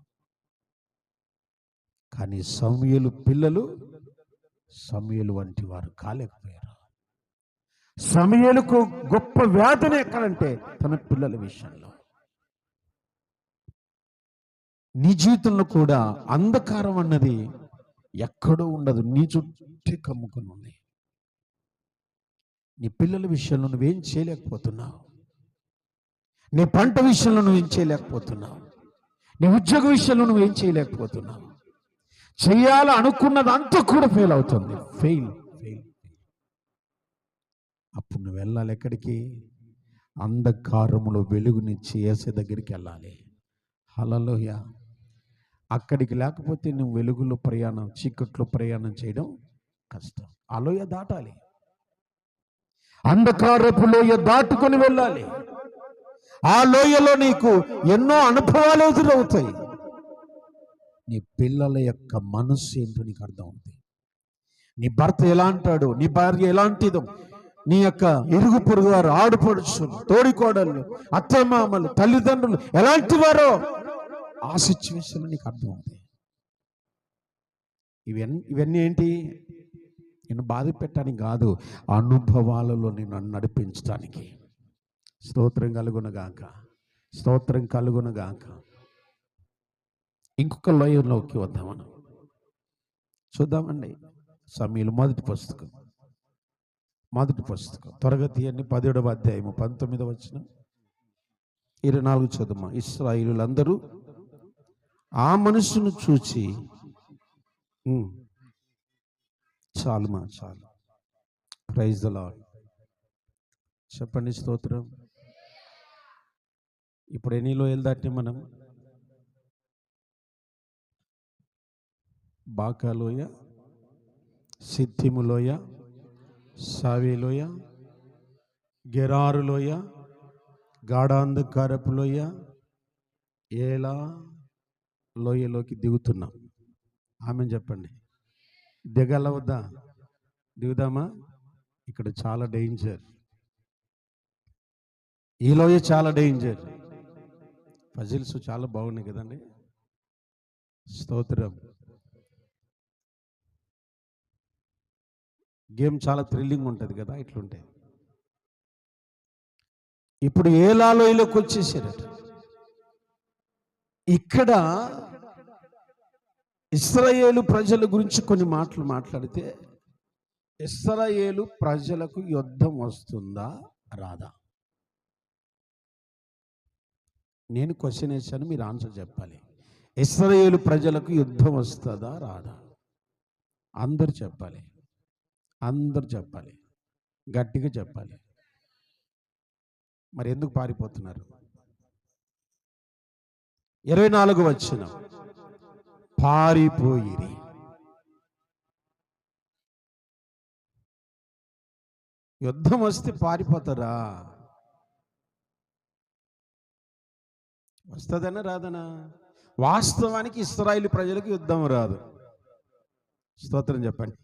కానీ సమూయేలు పిల్లలు సమూయేలు వంటి వారు కాలేకపోయారు. సమూయేలుకు గొప్ప వేదన ఎక్కడంటే తన పిల్లల విషయంలో. నీ జీవితంలో కూడా అంధకారం అన్నది ఎక్కడో ఉండదు, నీ చుట్టూ కమ్ముకుని ఉంది. నీ పిల్లల విషయంలో నువ్వేం చేయలేకపోతున్నావు, నీ పంట విషయంలో నువ్వేం చేయలేకపోతున్నావు, నీ ఉద్యోగ విషయంలో నువ్వేం చేయలేకపోతున్నావు. చేయాలి అనుకున్నదంతా కూడా ఫెయిల్ అవుతుంది, ఫెయిల్. అప్పుడు నువ్వు వెళ్ళాలి ఎక్కడికి? అంధకారములో వెలుగునిచ్చి యేసు దగ్గరికి వెళ్ళాలి. హల్లెలూయా. అక్కడికి లేకపోతే నువ్వు వెలుగులో ప్రయాణం, చీకట్లో ప్రయాణం చేయడం కష్టం. ఆ లోయ దాటాలి, అంధకారపు లోయ దాటుకొని వెళ్ళాలి. ఆ లోయలో నీకు ఎన్నో అనుభవాలు ఎదురవుతాయి. నీ పిల్లల యొక్క మనస్సు ఏంటో నీకు అర్థమవుతుంది. నీ భర్త ఎలా అంటాడు, నీ భార్య ఎలాంటిదో, నీ యొక్క ఇరుగు పొరుగు వారు, ఆడుపడుచులు, తోడికోడళ్ళు, అత్తమామలు, తల్లిదండ్రులు ఎలాంటి వారో ఆ సిచ్యువేషన్ నీకు అర్థమవుతాయి. ఇవన్నీ ఏంటి? నేను బాధ పెట్టడానికి కాదు, అనుభవాలలో నేను నడిపించడానికి. స్తోత్రం కలుగునగాక, స్తోత్రం కలుగునగాక. ఇంకొక లోయలోకి వద్దాం మనం, చూద్దామండి. సమూయేలు మొదటి పుస్తకం త్వరగా తీయండి. 17వ అధ్యాయము 19వ వచనం 24 చదువు. ఇశ్రాయేలులందరూ ఆ మనుషును చూచి, చాలు ప్రైజ్ ద లార్డ్ చెప్పండి, స్తోత్రం. ఇప్పుడు ఎన్ని లోయలు దాటి మనం? బాకా లోయ, సిద్ధిము లోయ, సావే లోయ, గెరారు లోయ, గాఢాంధకారపు లోయ, ఏలా లోయలోకి దిగుతున్నాం. ఆమె చెప్పండి, దిగలవద్దా? దిగుదామా? ఇక్కడ చాలా డేంజర్, ఈ లోయ చాలా డేంజర్. పజిల్స్ చాలా బాగున్నాయి కదండి, స్తోత్రం. గేమ్ చాలా థ్రిల్లింగ్ ఉంటుంది కదా, ఇట్లుంటాయి. ఇప్పుడు ఏలా లోయలోకి వచ్చేసారట. ఇక్కడ ఇశ్రాయేలు ప్రజల గురించి కొన్ని మాటలు మాట్లాడితే, ఇశ్రాయేలు ప్రజలకు యుద్ధం వస్తుందా రాదా? నేను క్వశ్చన్ వేశాను, మీరు ఆన్సర్ చెప్పాలి. ఇశ్రాయేలు ప్రజలకు యుద్ధం వస్తుందా రాదా? అందరు చెప్పాలి, గట్టిగా చెప్పాలి. మరి ఎందుకు పారిపోతున్నారు? 24 వచనం, పారిపోయిరి. యుద్ధం వస్తే పారిపోతారా? వస్తుందనా రాదనా? వాస్తవానికి ఇశ్రాయేలు ప్రజలకు యుద్ధం రాదు. స్తోత్రం చెప్పండి,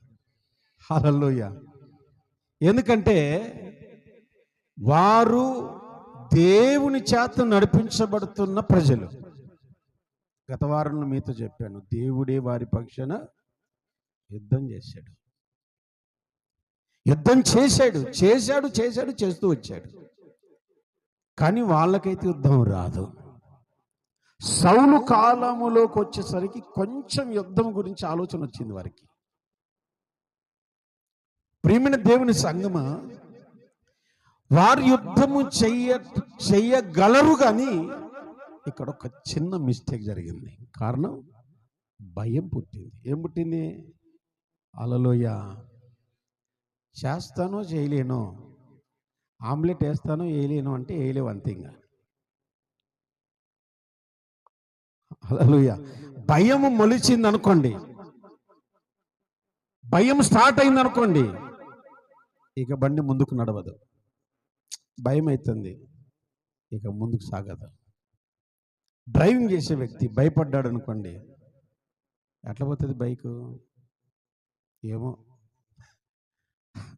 హల్లెలూయా. ఎందుకంటే వారు దేవుని చేత నడిపించబడుతున్న ప్రజలు. గత వారంలో మీతో చెప్పాను, దేవుడే వారి పక్షాన యుద్ధం చేశాడు, చేస్తూ వచ్చాడు. కానీ వాళ్ళకైతే యుద్ధం రాదు. సౌలు కాలములోకి వచ్చేసరికి కొంచెం యుద్ధం గురించి ఆలోచన వచ్చింది వారికి. ప్రియమైన దేవుని సంగమా, వారు యుద్ధము చెయ్యగలరు కానీ ఇక్కడ ఒక చిన్న మిస్టేక్ జరిగింది. కారణం భయం పుట్టింది. ఏం పుట్టింది? హల్లెలూయా. చేస్తానో చేయలేనో, ఆమ్లెట్ వేస్తానో వేయలేను అంటే వేయలేవు అంతే. ఇంకా హల్లెలూయా. భయము మొలిచింది అనుకోండి, భయం స్టార్ట్ అయింది అనుకోండి, ఇక బండి ముందుకు నడవదు. భయం అవుతుంది, ఇక ముందుకు సాగదు. డ్రైవింగ్ చేసే వ్యక్తి భయపడ్డాడు అనుకోండి, ఎట్లా పోతుంది బైకు? ఏమో,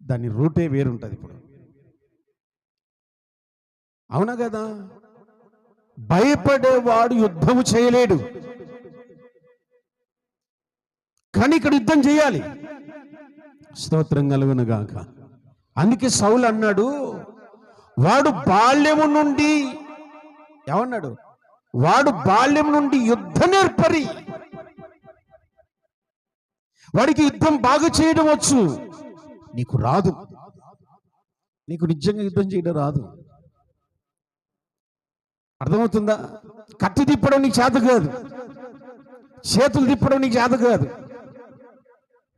దాని రూటే వేరుంటుంది. ఇప్పుడు అవునా కదా? భయపడేవాడు యుద్ధము చేయలేడు, కానీ ఇక్కడ యుద్ధం చేయాలి. స్తోత్రం కలుగును గాక. అందుకే సౌలు అన్నాడు, వాడు బాల్యము నుండి, ఏమన్నాడు? వాడు బాల్యం నుండి యుద్ధ నేర్పరి. వాడికి యుద్ధం బాగా చేయడం వచ్చు, నీకు రాదు. నీకు నిజంగా యుద్ధం చేయడం రాదు. అర్థమవుతుందా? కత్తి తిప్పడం నీకు చేత కాదు, చేతులు తిప్పడం నీకు చేత కాదు.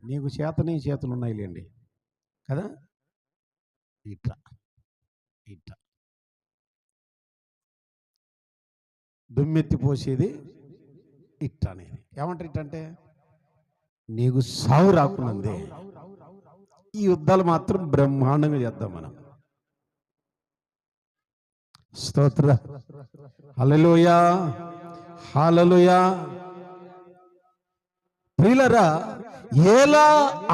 నీకు చేతనే చేతులు ఉన్నాయిలేండి కదా. ఇట్లా ఇట్లా దుమ్మెత్తి పోసేది ఇట్లా అనేది. ఏమంటారు ఇట్లా అంటే? నీకు సావు రాకున్నదే. ఈ యుద్ధాలు మాత్రం బ్రహ్మాండంగా చేద్దాం మనం. స్తోత్ర. హల్లెలూయా, హల్లెలూయా. ప్రియులారా, ఏలా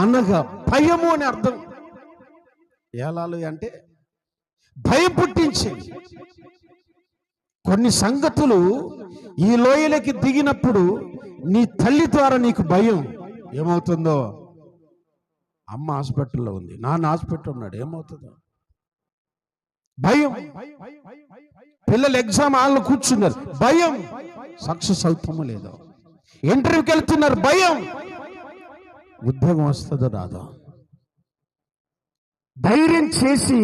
అనగా భయము అని అర్థం. ఏలాలు అంటే భయం పుట్టించే కొన్ని సంగతులు ఈ లోయలకి దిగినప్పుడు నీ తల్లి ద్వారా నీకు భయం. ఏమవుతుందో? అమ్మ హాస్పిటల్లో ఉంది, నాన్న హాస్పిటల్ ఉన్నాడు, ఏమవుతుందో భయం. పిల్లలు ఎగ్జామ్ హాల్లో కూర్చున్నారు, భయం. సక్సెస్ అవుతామో లేదో. ఇంటర్వ్యూకి వెళ్తున్నారు, భయం. ఉద్యోగం వస్తుందో రాదో. ధైర్యం చేసి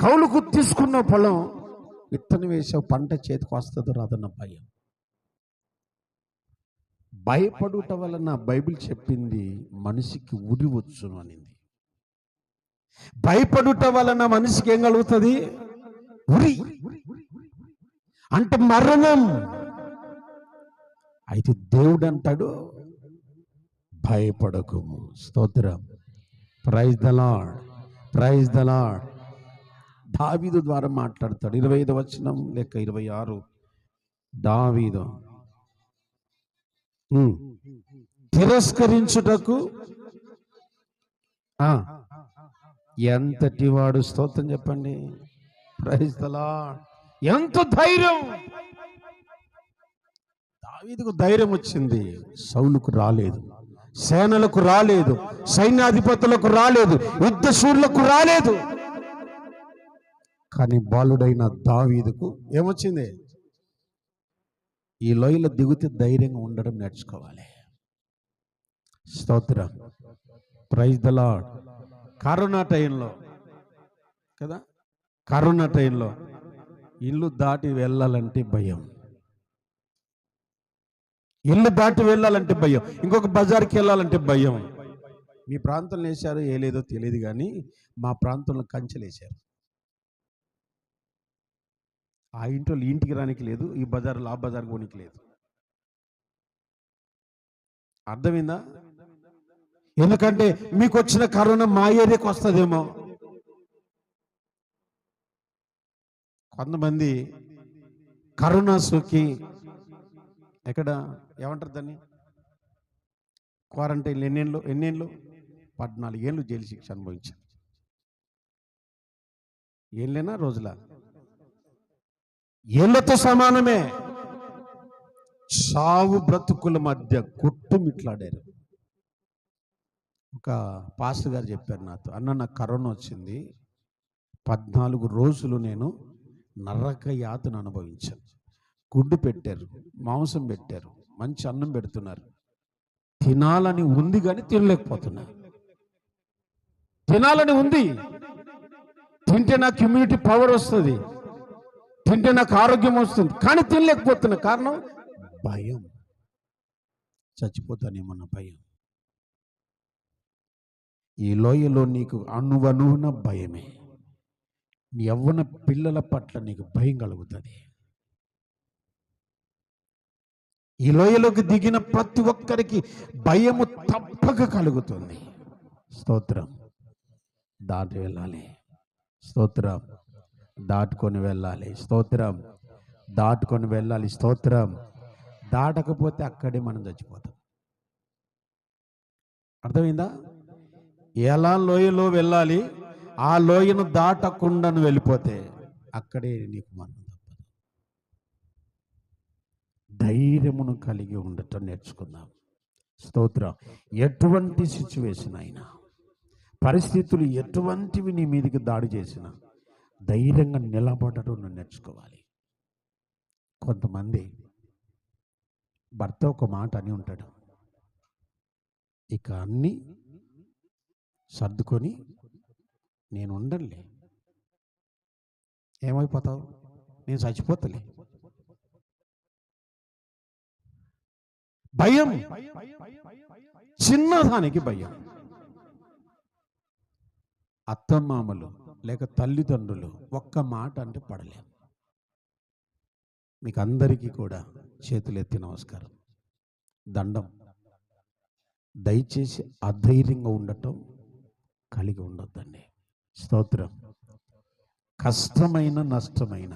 కౌలుకు తీసుకున్న పొలం విత్తనం వేసావు, పంట చేతికి వస్తుందో రాదన్న భయం. భయపడుట వలన బైబిల్ చెప్పింది మనిషికి ఉరి వచ్చును అనింది. భయపడుట వలన మనిషికి ఏం కలుగుతుంది? ఉరి అంటే మరణం. అయితే దేవుడు అంటాడు, భయపడకుము. స్తోత్రం. Praise the lord, praise the Lord. దావీదు ద్వారా మాట్లాడతాడు. 25వ వచనం లేక 26. దావీదు తిరస్కరించుటకు ఎంతటి వాడు? స్తోత్రం చెప్పండి. Praise the Lord. ఎంత ధైర్యం! దావీదుకు ధైర్యం వచ్చింది, సౌలుకు రాలేదు, సేనలకు రాలేదు, సైన్యాధిపతులకు రాలేదు, యుద్ధ శూరులకు రాలేదు. కానీ బాలుడైన దావీదుకు ఏమొచ్చింది? ఈ లోయలో దిగుతే ధైర్యంగా ఉండడం నేర్చుకోవాలి. స్తోత్రం. Praise the lord. కరోనా టైంలో కదా, కరోనా టైంలో ఇల్లు దాటి వెళ్ళాలంటే భయం. ఇల్లు దాటి వెళ్ళాలంటే భయం. ఇంకొక బజార్కి వెళ్ళాలంటే భయం. మీ ప్రాంతంలో వేశారో ఏ లేదో తెలియదు, కానీ మా ప్రాంతంలో కంచెలు వేశారు. ఆ ఇంట్లో ఇంటికి రానికి లేదు, ఈ బజార్లో ఆ బజార్ పోనీకి లేదు. అర్థమైందా? ఎందుకంటే మీకు వచ్చిన కరోనా మా ఏరియాకి వస్తుందేమో. కొంతమంది కరోనా సోకి ఎక్కడ, ఏమంటారు దాన్ని, క్వారంటైన్ ఎన్నేళ్ళు 14 ఏళ్ళు జైలు శిక్ష అనుభవించారు. ఏళ్ళైనా రోజుల ఏళ్లతో సమానమే. చావు బ్రతుకుల మధ్య కొట్టుమిట్లాడారు. ఒక పాస్టర్ గారు చెప్పారు నాతో, అన్న నాకు కరోనా వచ్చింది, 14 రోజులు నేను నరక యాతన అనుభవించాను. గుడ్డు పెట్టారు, మాంసం పెట్టారు, మంచి అన్నం పెడుతున్నారు. తినాలని ఉంది కానీ తినలేకపోతున్నా. తినాలని ఉంది, తింటే నాకు ఇమ్యూనిటీ పవర్ వస్తుంది, తింటే నాకు ఆరోగ్యం వస్తుంది, కానీ తినలేకపోతున్నా. కారణం భయం. చచ్చిపోతానేమన్న భయం. ఈ లోయలో నీకు అణువణువున భయమే. నీ యవ్వన పిల్లల పట్ల నీకు భయం కలుగుతుంది. ఈ లోయలోకి దిగిన ప్రతి ఒక్కరికి భయము తప్పక కలుగుతుంది. స్తోత్రం. దాటి వెళ్ళాలి. స్తోత్రం. దాటుకొని వెళ్ళాలి. స్తోత్రం. దాటుకొని వెళ్ళాలి. స్తోత్రం. దాటకపోతే అక్కడే మనం చచ్చిపోతాం. అర్థమైందా? ఎలా లోయలో వెళ్ళాలి, ఆ లోయను దాటకుండా వెళ్ళిపోతే అక్కడే నీకు మరణం తప్పదు. ధైర్యమును కలిగి ఉండటం నేర్చుకుందాం. స్తోత్రం. ఎటువంటి సిచ్యువేషన్ అయినా, పరిస్థితులు ఎటువంటివి నీ మీదకి దాడి చేసినా ధైర్యంగా నిలబడటం నేర్చుకోవాలి. కొంతమంది భర్త ఒక మాట అని ఉంటాడు, ఇక అన్నీ సర్దుకొని నేను ఉండనులే. ఏమైపోతావు? నేను చచ్చిపోతలే. భయం, చిన్నదానికి భయం. అత్తమామలు లేక తల్లిదండ్రులు ఒక్క మాట అంటే పడలేం. మీకు అందరికీ కూడా చేతులెత్తి నమస్కారం, దండం. దయచేసి అధైర్యంగా ఉండటం కలిగి ఉండొద్దండి. స్తోత్రం. కష్టమైన నష్టమైన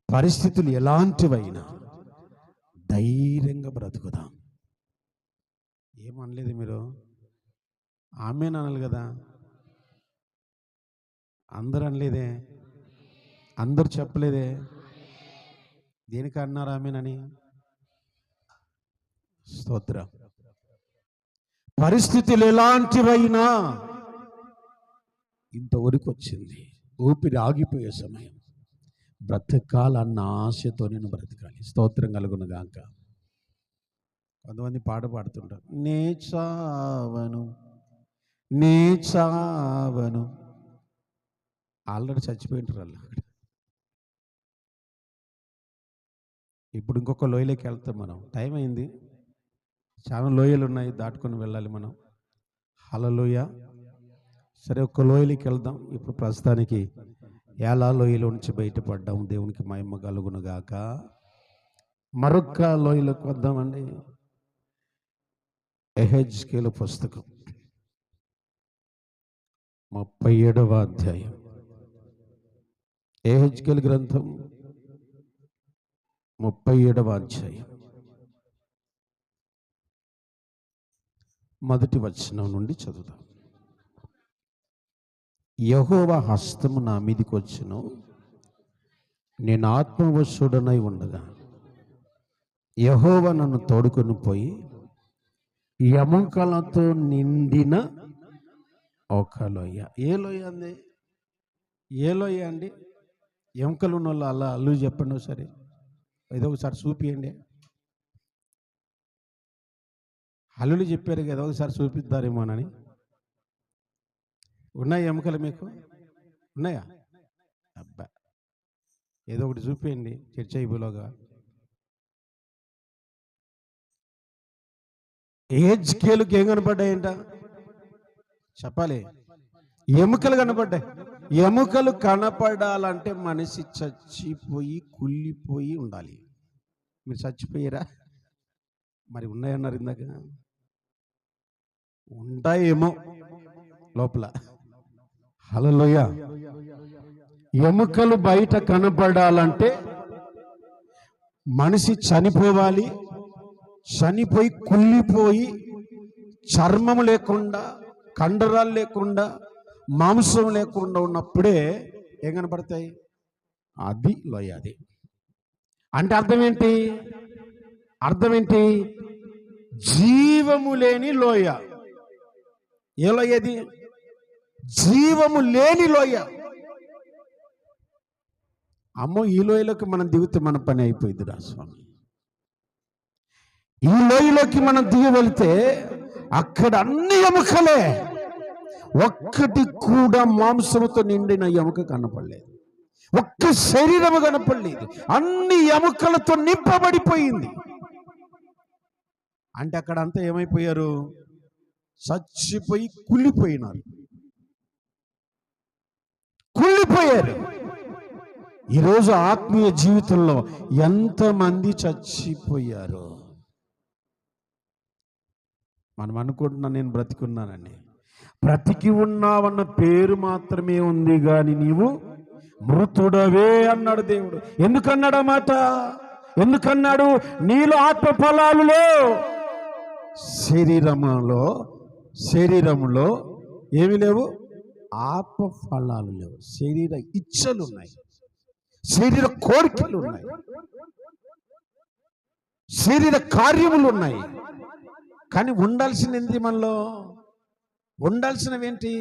పరిస్థితులు ఎలాంటివైనా ధైర్యంగా బ్రతుకుదాం. ఏమనలేదు మీరు? ఆమేననాలి కదా. అందరు అనలేదే, అందరు చెప్పలేదే. దేనికి అన్నారు ఆమేనని? స్తోత్రం. పరిస్థితులు ఎలాంటివైనా ఇంతవరకు వచ్చింది, ఊపిరి ఆగిపోయే సమయం, బ్రతకాలన్న ఆశతో నేను బ్రతకాలి. స్తోత్రం కలుగును గాక. కొంతమంది పాట పాడుతుంటారు, నే చావను నే చావను. ఆల్రెడీ చచ్చిపోయింటారు వాళ్ళు. ఇప్పుడు ఇంకొక లోయలోకి వెళ్తాం మనం. టైం అయింది, చాలా లోయలు ఉన్నాయి, దాటుకొని వెళ్ళాలి మనం. హల్లెలూయా. సరే, ఒక్క లోయలోకి వెళ్దాం. ఇప్పుడు ప్రస్తుతానికి ఎలా లోయలో నుంచి బయటపడ్డాం. దేవునికి మహిమ కలుగును గాక. మరొక లోయలోకి వద్దామండి. యెహెజ్కేలు పుస్తకం 37వ అధ్యాయం. యెహెజ్కేలు గ్రంథం 37వ అధ్యాయం మొదటి వచనం నుండి చదువుదాం. యెహోవా హస్తము నా మీదికి వచ్చును, నేను ఆత్మవశుడనై ఉండగా యెహోవా నన్ను తోడుకొని పోయి ఎముకలతో నిండిన ఒక లోయ. ఏ లోయ అండి? ఏ లోయ అండి? ఎముకలు ఉన్న వాళ్ళు అలా అల్లు చెప్పండి ఒకసారి. ఏదో ఒకసారి చూపియండి. హల్లులు చెప్పారు కదా, ఒకసారి చూపిద్దారేమోనని. ఉన్నాయా ఎముకలు? మీకు ఉన్నాయా? అబ్బా, ఏదో ఒకటి చూపియండి చర్చ అయిపోలోగా. యెహెజ్కేలుకి ఏం కనపడ్డాయంట చెప్పాలి? ఎముకలు కనపడ్డాయి. ఎముకలు కనపడాలంటే మనిషి చచ్చిపోయి కుళ్ళిపోయి ఉండాలి. మీరు చచ్చిపోయారా? మరి ఉన్నాయన్నారు ఇందాక. ఉంటాయేమో లోపల. హల్లెలూయా. ఎముకలు బయట కనపడాలంటే మనిషి చనిపోవాలి. చనిపోయి కుళ్ళిపోయి చర్మం లేకుండా, కండరాలు లేకుండా, మాంసం లేకుండా ఉన్నప్పుడే ఏం కనపడతాయి? అది లోయ. అది అంటే అర్థం ఏంటి? అర్థం ఏంటి? జీవము లేని లోయ. ఏ లోయ అది? జీవము లేని లోయ. అమ్మో ఈ లోయలోకి మనం దిగితే మన పని అయిపోయింది రా స్వామి. ఈ లోయలోకి మనం దిగి వెళ్తే అక్కడ అన్ని ఎముకలే, ఒక్కటి కూడా మాంసముతో నిండిన ఎముక కనపడలేదు, ఒక్క శరీరము కనపడలేదు, అన్ని ఎముకలతో నింపబడిపోయింది. అంటే అక్కడ అంతా ఏమైపోయారు? చచ్చిపోయి కుళ్ళిపోయినారు, కుళ్ళిపోయారు. ఈరోజు ఆత్మీయ జీవితంలో ఎంతమంది చచ్చిపోయారు? మనం అనుకుంటున్నా నేను బ్రతికున్నానని. బ్రతికి ఉన్నావన్న పేరు మాత్రమే ఉంది కానీ నీవు మృతుడవే అన్నాడు దేవుడు. ఎందుకన్నాడు ఆ మాట? ఎందుకన్నాడు? నీలో ఆత్మ ఫలాలులో శరీరములో ఏమి లేవు? ఆత్మ ఫలాలు లేవు. శరీర ఇచ్చలు ఉన్నాయి, శరీర కోరికలు ఉన్నాయి, శరీర కార్యములు ఉన్నాయి. కానీ ఉండాల్సినది మనలో, ఉండాల్సినవి ఏంటి?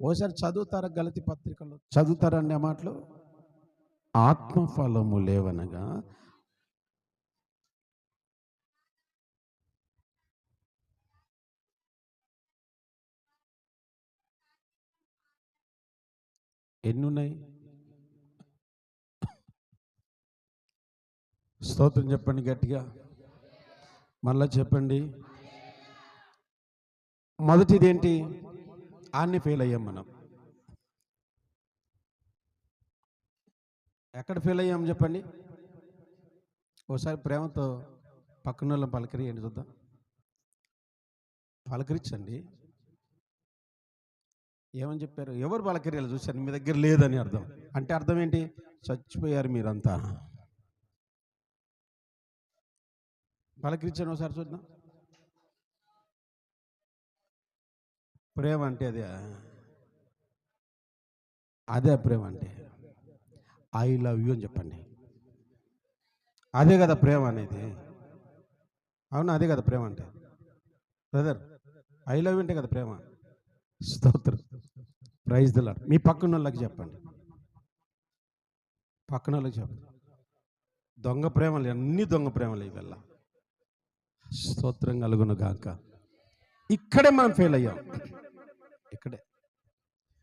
ఓసారి చదువుతారా? గలతీ పత్రికలో చదువుతారండి ఆ మాటలు. ఆత్మఫలము లేవనగా ఎన్నున్నాయి? స్తోత్రం చెప్పండి గట్టిగా, మళ్ళా చెప్పండి. మొదటిది ఏంటి? ఆన్ని ఫెయిల్ అయ్యాం మనం. ఎక్కడ ఫెయిల్ అయ్యాం చెప్పండి? ఓసారి ప్రేమతో పక్కన వాళ్ళని పలకరియండి చూద్దాం. పలకరించండి. ఏమని చెప్పారు? ఎవరు పలకరియాలి చూశారు? మీ దగ్గర లేదని అర్థం. అంటే అర్థం ఏంటి? చచ్చిపోయారు మీరంతా. పలకరించండి ఒకసారి చూద్దాం. ప్రేమ అంటే అదే ప్రేమ అంటే. ఐ లవ్ యూ అని చెప్పండి. అదే కదా ప్రేమ అనేది. అవునా? అదే కదా ప్రేమ అంటే. బ్రదర్, ఐ లవ్ యూ అంటే కదా ప్రేమ. స్తోత్రం, ప్రైజ్ ది లార్డ్. మీ పక్కన వాళ్ళకి చెప్పండి, పక్కన వాళ్ళకి చెప్పండి. దొంగ ప్రేమలు, అన్ని దొంగ ప్రేమలు ఇవల్ల. స్తోత్రం కలుగును గాక. ఇక్కడే మనం ఫెయిల్ అయ్యాం. ఇక్కడే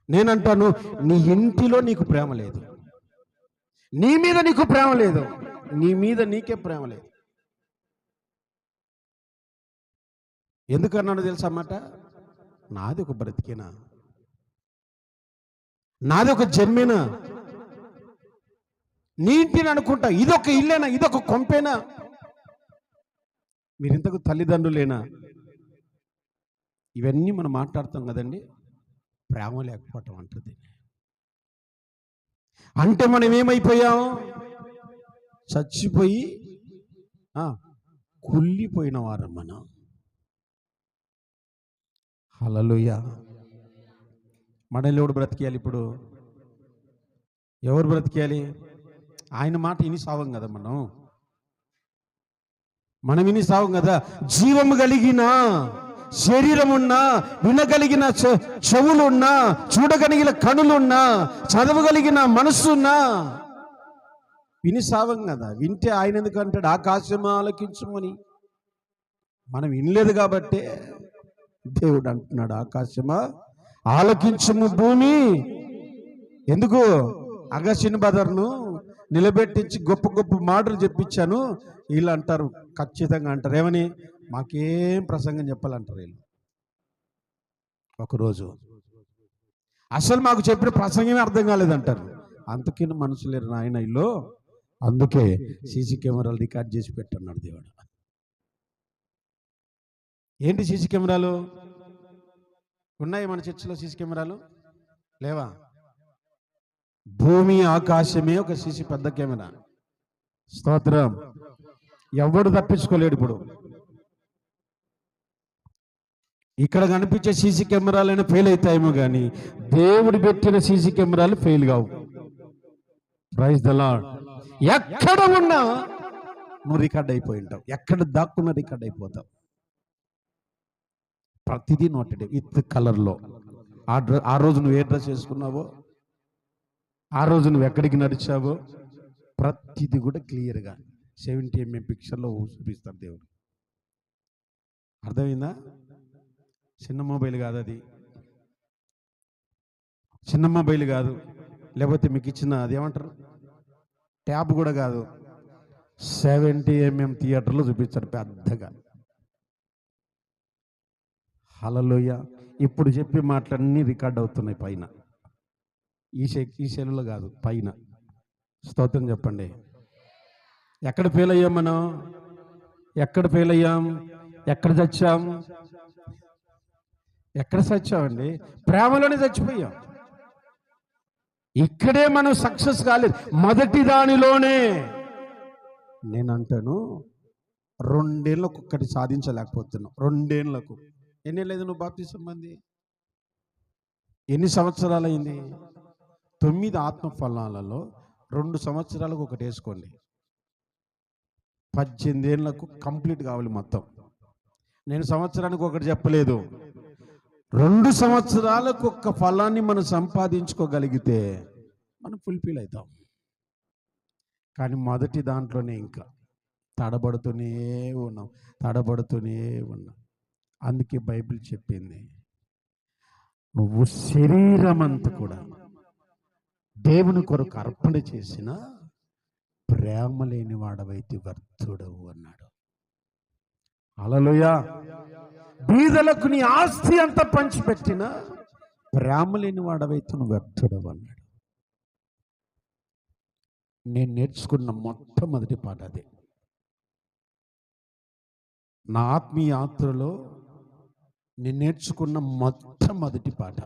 నేనంటాను, నీ ఇంటిలో నీకు ప్రేమ లేదు, నీ మీద నీకు ప్రేమ లేదు, నీ మీద నీకే ప్రేమ లేదు. ఎందుకన్నాను తెలుసా అన్నమాట? నాది ఒక బ్రతికేనా, నాది ఒక జన్మేనా, నీ ఇంటిని అనుకుంటా, ఇదొక ఇల్లేనా, ఇదొక కొంపేనా, మీరింతకు తల్లిదండ్రులేనా? ఇవన్నీ మనం మాట్లాడతాం కదండి. ప్రేమ లేకపోవటం అంటుంది. అంటే మనం ఏమైపోయాం? చచ్చిపోయి కుళ్ళిపోయిన వారం మనం. హల్లెలూయా. మనల్ని ఎవడు బ్రతికేయాలి ఇప్పుడు? ఎవరు బ్రతికేయాలి? ఆయన మాట విని సావం కదా మనం విని సావం కదా. జీవము కలిగిన శరీరమున్నా, వినగలిగిన చెవులున్నా, చూడగలిగిన కనులున్నా, చదవగలిగిన మనస్సున్నా విని సావం కదా. వింటే ఆయన ఎందుకంటాడు ఆకాశము ఆలకించుమని? మనం వినలేదు కాబట్టి దేవుడు అంటున్నాడు ఆకాశమా ఆలకించుము భూమి. ఎందుకు? అగస్టిన్ బ్రదర్ను నిలబెట్టించి గొప్ప గొప్ప మాటలు చెప్పించాను. వీళ్ళు అంటారు, ఖచ్చితంగా అంటారు ఏమని? మాకేం ప్రసంగం చెప్పాలంటారు వీళ్ళు. ఒకరోజు అసలు మాకు చెప్పిన ప్రసంగమే అర్థం కాలేదంటారు. అందుకే మనసు లేరు నాయన ఇల్లు. అందుకే సీసీ కెమెరాలు రికార్డ్ చేసి పెట్టన్నాడు దేవుడు. ఏంటి సీసీ కెమెరాలు ఉన్నాయి మన చర్చిలో? సీసీ కెమెరాలు లేవా? భూమి ఆకాశమే ఒక సీసీ పెద్ద కెమెరా. స్తోత్రం. ఎవడు తప్పించుకోలేడు. ఇప్పుడు ఇక్కడ కనిపించే సీసీ కెమెరాలైనా ఫెయిల్ అవుతాయేమో కానీ దేవుడు పెట్టిన సీసీ కెమెరాలు ఫెయిల్ కావు. Praise the Lord. ఎక్కడ ఉన్నా నువ్వు రికార్డ్ అయిపోయి ఉంటావు, ఎక్కడ దాక్కున్నా రికార్డ్ అయిపోతావు. ప్రతిదీ నోటెడ్ విత్ కలర్లో. ఆ రోజు నువ్వు ఏ డ్రెస్ వేసుకున్నావో, ఆ రోజు నువ్వు ఎక్కడికి నడిచావో, ప్రతిది కూడా క్లియర్గా 70mm పిక్చర్లో చూపిస్తారు దేవుడు. అర్థమైందా? చిన్న మొబైల్ కాదు అది, చిన్న మొబైల్ కాదు, లేకపోతే మీకు ఇచ్చిన అది ఏమంటారు ట్యాబ్ కూడా కాదు. 70mm థియేటర్లో చూపించారు పెద్దగా. హల్లెలూయా. ఇప్పుడు చెప్పి మాటలన్నీ రికార్డ్ అవుతున్నాయి పైన, ఈ సెల్లులో కాదు, పైన. స్తోత్రం చెప్పండి. ఎక్కడ ఫెయిల్ అయ్యాం మనం? ఎక్కడ ఫెయిల్ అయ్యాం? ఎక్కడ చచ్చాం? ఎక్కడ చచ్చామండి? ప్రేమలోనే చచ్చిపోయాం. ఇక్కడే మనం సక్సెస్ కాలేదు, మొదటి దానిలోనే. నేను అంటాను 2 ఏళ్ళకు ఒక్కటి సాధించలేకపోతున్నావు. 2 ఏళ్ళకు. ఎన్ని ఏళ్ళైంది నువ్వు బాప్తిసం పొంది? ఎన్ని సంవత్సరాలు అయింది? 9 ఆత్మఫలాలలో 2 సంవత్సరాలకు ఒకటి వేసుకోండి. 18 ఏళ్ళకు కంప్లీట్ కావాలి మొత్తం. నేను సంవత్సరానికి ఒకటి చెప్పలేదు. 2 సంవత్సరాలకు ఒక్క ఫలాన్ని మనం సంపాదించుకోగలిగితే మనం ఫుల్ఫిల్ అవుతాం. కానీ మొదటి దాంట్లోనే ఇంకా తడబడుతూనే ఉన్నాం. అందుకే బైబిల్ చెప్పింది, నువ్వు శరీరం అంతా కూడా దేవుని కొరకు అర్పణ చేసిన ప్రేమ లేని వాడవైతే వ్యర్థుడవు అన్నాడు. హల్లెలూయా. బీదలకు నీ ఆస్తి అంతా పంచిపెట్టిన ప్రేమ లేని వాడవైతే నువ్వు వ్యర్థుడవు అన్నాడు. నేను నేర్చుకున్న మొట్టమొదటి పాట అదే. నా ఆత్మీయ యాత్రలో నేను నేర్చుకున్న మొట్టమొదటి పాట.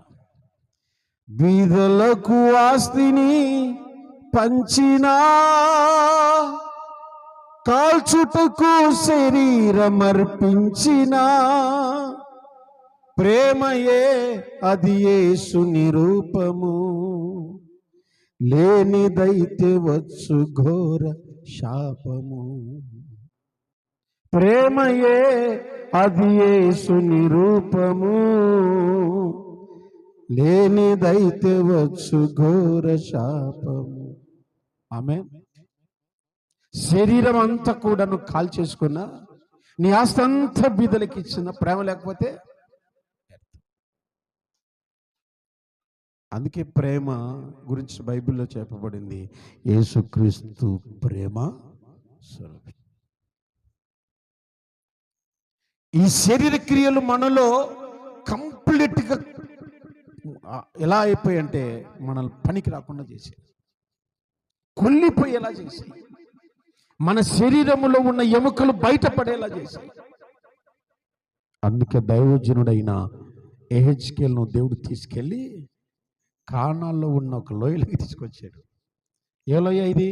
బీదలకు ఆస్తిని పంచినా, కాల్చుటకు శరీరమర్పించినా, ప్రేమయే అది యేసు నిరూపము, లేనిదైతే వచ్చు ఘోర శాపము. ప్రేమయే అది యేసు నిరూపము, లేనిదైతే వచ్చు ఘోర శాపము. ఆమేన్. శరీరం అంతా కూడా నువ్వు కాల్ చేసుకున్నా, నీ ఆస్తి అంతా బీదలకి ఇచ్చిన ప్రేమ లేకపోతే. అందుకే ప్రేమ గురించి బైబిల్లో చెప్పబడింది, యేసుక్రీస్తు ప్రేమ స్వరూపి. ఈ శరీర క్రియలు మనలో కంప్లీట్గా ఎలా అయిపోయాయంటే మనల్ని పనికి రాకుండా చేసి, కొల్లిపోయేలా చేసి, మన శరీరములో ఉన్న ఎముకలు బయటపడేలా చేసి. అందుకే దైవజనుడైన యెహెజ్కేలును దేవుడు తీసుకెళ్ళి కానాల్లో ఉన్న ఒక లోయలోకి తీసుకొచ్చాడు. ఏ లోయ ఇది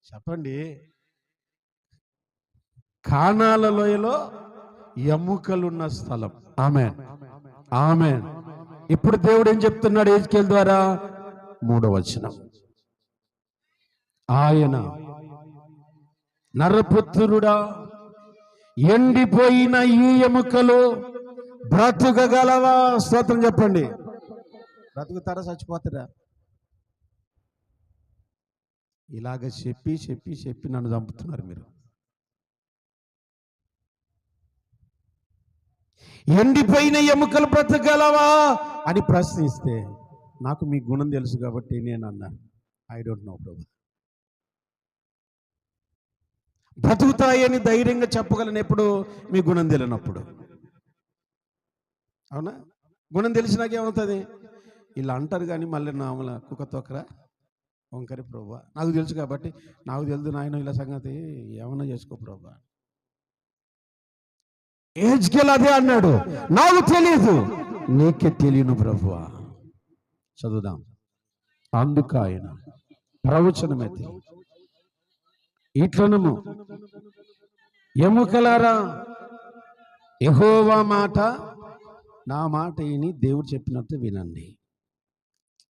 చెప్పండి? కానాల లోయలో ఎముకలున్న స్థలం. ఆమేన్, ఆమేన్. ఇప్పుడు దేవుడు ఏం చెప్తున్నాడు యెహెజ్కేలు ద్వారా? 3వ వచనం, ఆయన నరపుత్రుడా, ఎండిపోయిన ఈ ఎముకలు బ్రతుకగలవా? స్తోత్రం చెప్పండి. బ్రతుకుతారా చచ్చిపోతారా? ఇలాగ చెప్పి చెప్పి చెప్పి నన్ను చంపుతున్నారు మీరు. ఎండిపోయిన ఎముకలు బ్రతకగలవా అని ప్రశ్నిస్తే, నాకు మీ గుణం తెలుసు కాబట్టి నేను అన్నాను, ఐ డోంట్ నో ప్రభు. బ్రతుకుతాయని ధైర్యంగా చెప్పగలను ఎప్పుడు? మీ గుణం తెలియనప్పుడు. అవునా? గుణం తెలిసినాకేమవుతుంది? ఇలా అంటారు కానీ మళ్ళీ నామల కుక్క తోకరా వంకరి ప్రభు. నాకు తెలుసు కాబట్టి, నాకు తెలుసు నాయన ఇలా సంగతి, ఏమన్నా చేసుకో ప్రభు. యెహెజ్కేలు అదే అన్నాడు, నాకు తెలియదు, నీకే తెలియను ప్రభువా. చదువుదాం. అందుకు ఆయన ప్రవచనమైతే ఇట్లనము, ఎముకలారా, యెహోవా మాట, నా మాట విని దేవుడు చెప్పినట్టు వినండి.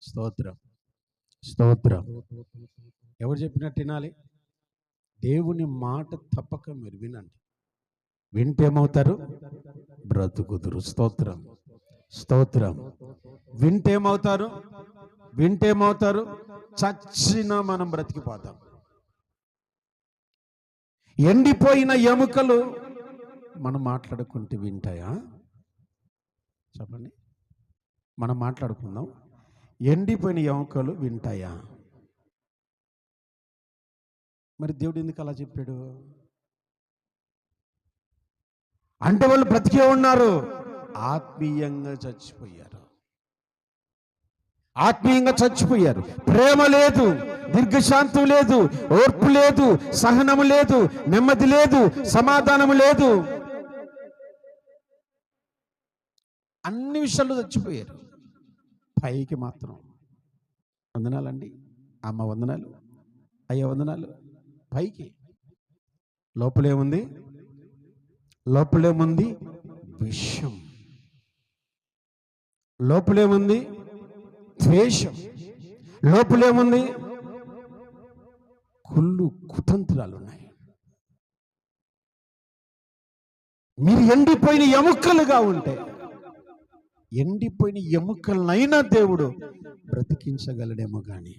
స్తోత్రం, స్తోత్రం. ఎవరు చెప్పినట్టు వినాలి? దేవుని మాట తప్పక మీరు వినండి. వింటే ఏమవుతారు? బ్రతుకుదురు. స్తోత్రం, స్తోత్రం. వింటే ఏమవుతారు? వింటేమవుతారు? చచ్చినా మనం బ్రతికిపోతాం. ఎండిపోయిన ఎముకలు మనం మాట్లాడుకుంటే వింటాయా? చెప్పండి, మనం మాట్లాడుకుందాం. ఎండిపోయిన ఎముకలు వింటాయా? మరి దేవుడు ఎందుకు అలా చెప్పాడు? అంటే వాళ్ళు బ్రతికే ఉన్నారు, ఆత్మీయంగా చచ్చిపోయారు. ఆత్మీయంగా చచ్చిపోయారు. ప్రేమ లేదు, దీర్ఘశాంతం లేదు, ఓర్పు లేదు, సహనము లేదు, నెమ్మది లేదు, సమాధానము లేదు. అన్ని విషయాల్లో చచ్చిపోయారు. పైకి మాత్రం వందనాలండి, అమ్మ వందనాలు, అయ్య వందనాలు. పైకి లోపలేముంది? లోపలేముంది? విషం. లోపలేముంది? ద్వేషం. లోపలేముంది? కుళ్ళు కుతంత్రాలు ఉన్నాయి. మీరు ఎండిపోయిన ఎముకలుగా ఉంటే, ఎండిపోయిన ఎముకలనైనా దేవుడు బ్రతికించగలడేమో కానీ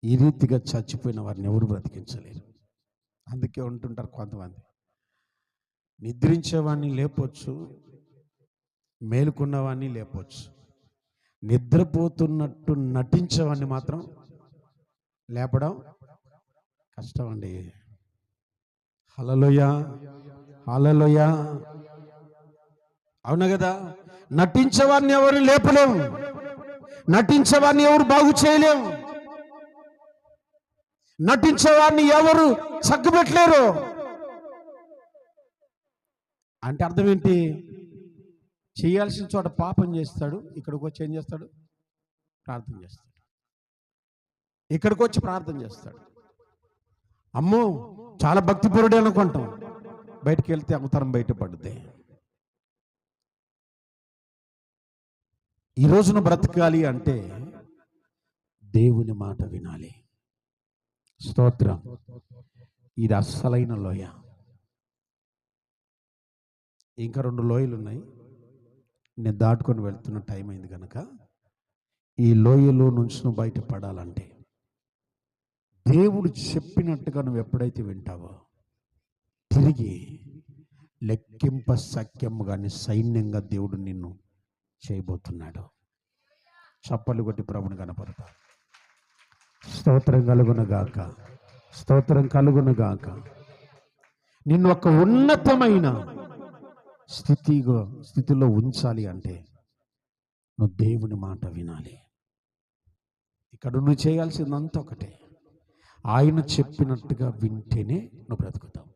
ఈ రీతిగా చచ్చిపోయిన వారిని ఎవరు బ్రతికించలేరు. అందుకే ఉంటుంటారు కొంతమంది, నిద్రించేవాడిని లేపొచ్చు, మేలుకున్నవాడిని లేపొచ్చు, నిద్రపోతున్నట్టు నటించేవాడిని మాత్రం లేపడం కష్టం అండి. హల్లెలూయా, హల్లెలూయా. అవునా కదా? నటించేవాడిని ఎవరు లేపలేము, నటించేవాడిని ఎవరు బాగు చేయలేము, నటించేవాడిని ఎవరు చక్కబెట్టలేరు. అంటే అర్థం ఏంటి? చేయాల్సిన చోట పాపం చేస్తాడు, ఇక్కడికి వచ్చి ఏం చేస్తాడు? ప్రార్థన చేస్తాడు. ఇక్కడికి వచ్చి ప్రార్థన చేస్తాడు. అమ్మో చాలా భక్తిపరుడే అనుకుంటాం, బయటికి వెళ్తే అవతారం బయటపడుద్ది. ఈ రోజున బ్రతకాలి అంటే దేవుని మాట వినాలి. స్తోత్రం. ఇది అస్సలైన లోయ. ఇంకా 2 లోయలు ఉన్నాయి, నేను దాటుకొని వెళ్తున్న టైం అయింది కనుక ఈ లోయలో నుంచి నువ్వు బయటపడాలంటే దేవుడు చెప్పినట్టుగా నువ్వు ఎప్పుడైతే వింటావో తిరిగి లెక్కింప సఖ్యము కానీ సైన్యంగా దేవుడు నిన్ను చేయబోతున్నాడు. చప్పలు కొట్టి ప్రభుని కనపడతా. స్తోత్రం కలుగునగాక, స్తోత్రం కలుగునగాక. నిన్ను ఒక ఉన్నతమైన స్థితిలో ఉంచాలి అంటే నువ్వు దేవుని మాట వినాలి. ఇక్కడ నువ్వు చేయాల్సిందంతా ఒకటే, ఆయన చెప్పినట్టుగా వింటేనే నువ్వు బ్రతుకుతావు.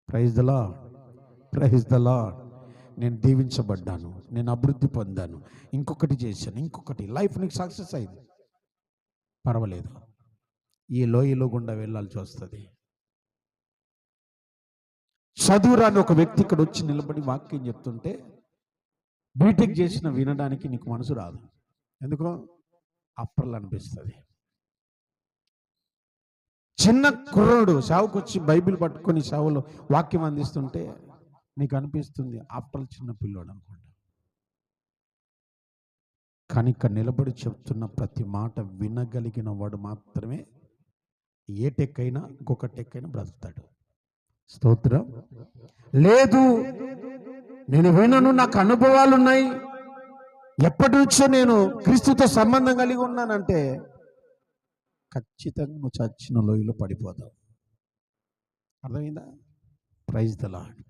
Praise the lord, praise the lord. నేను దీవించబడ్డాను, నేను అభివృద్ధి పొందాను, ఇంకొకటి చేశాను, ఇంకొకటి, లైఫ్ నీకు సక్సెస్ అయింది, పర్వాలేదు. ఈ లోయలో గుండా వెళ్ళాల్సి వస్తుంది. చదువురాని ఒక వ్యక్తి ఇక్కడ వచ్చి నిలబడి వాక్యం చెప్తుంటే బీటెక్ చేసిన వినడానికి నీకు మనసు రాదు. ఎందుకో అప్పర్లు అనిపిస్తుంది. చిన్న కుర్రాడు సేవకు వచ్చి బైబిల్ పట్టుకొని సేవలో వాక్యం అందిస్తుంటే నీకు అనిపిస్తుంది ఆఫ్టర్ చిన్న పిల్లోడు అనుకుంటా. కానీ ఇక్కడ నిలబడి చెప్తున్న ప్రతి మాట వినగలిగిన వాడు మాత్రమే ఏ టెక్కైనా ఇంకొక టెక్కైనా బ్రతుకుతాడు. స్తోత్రం. లేదు నేను వినను, నాకు అనుభవాలు ఉన్నాయి, ఎప్పటి నుంచో నేను క్రీస్తుతో సంబంధం కలిగి ఉన్నానంటే ఖచ్చితంగా నువ్వు చచ్చిన లోయలో పడిపోతావు. అర్థమైందా? Praise the lord.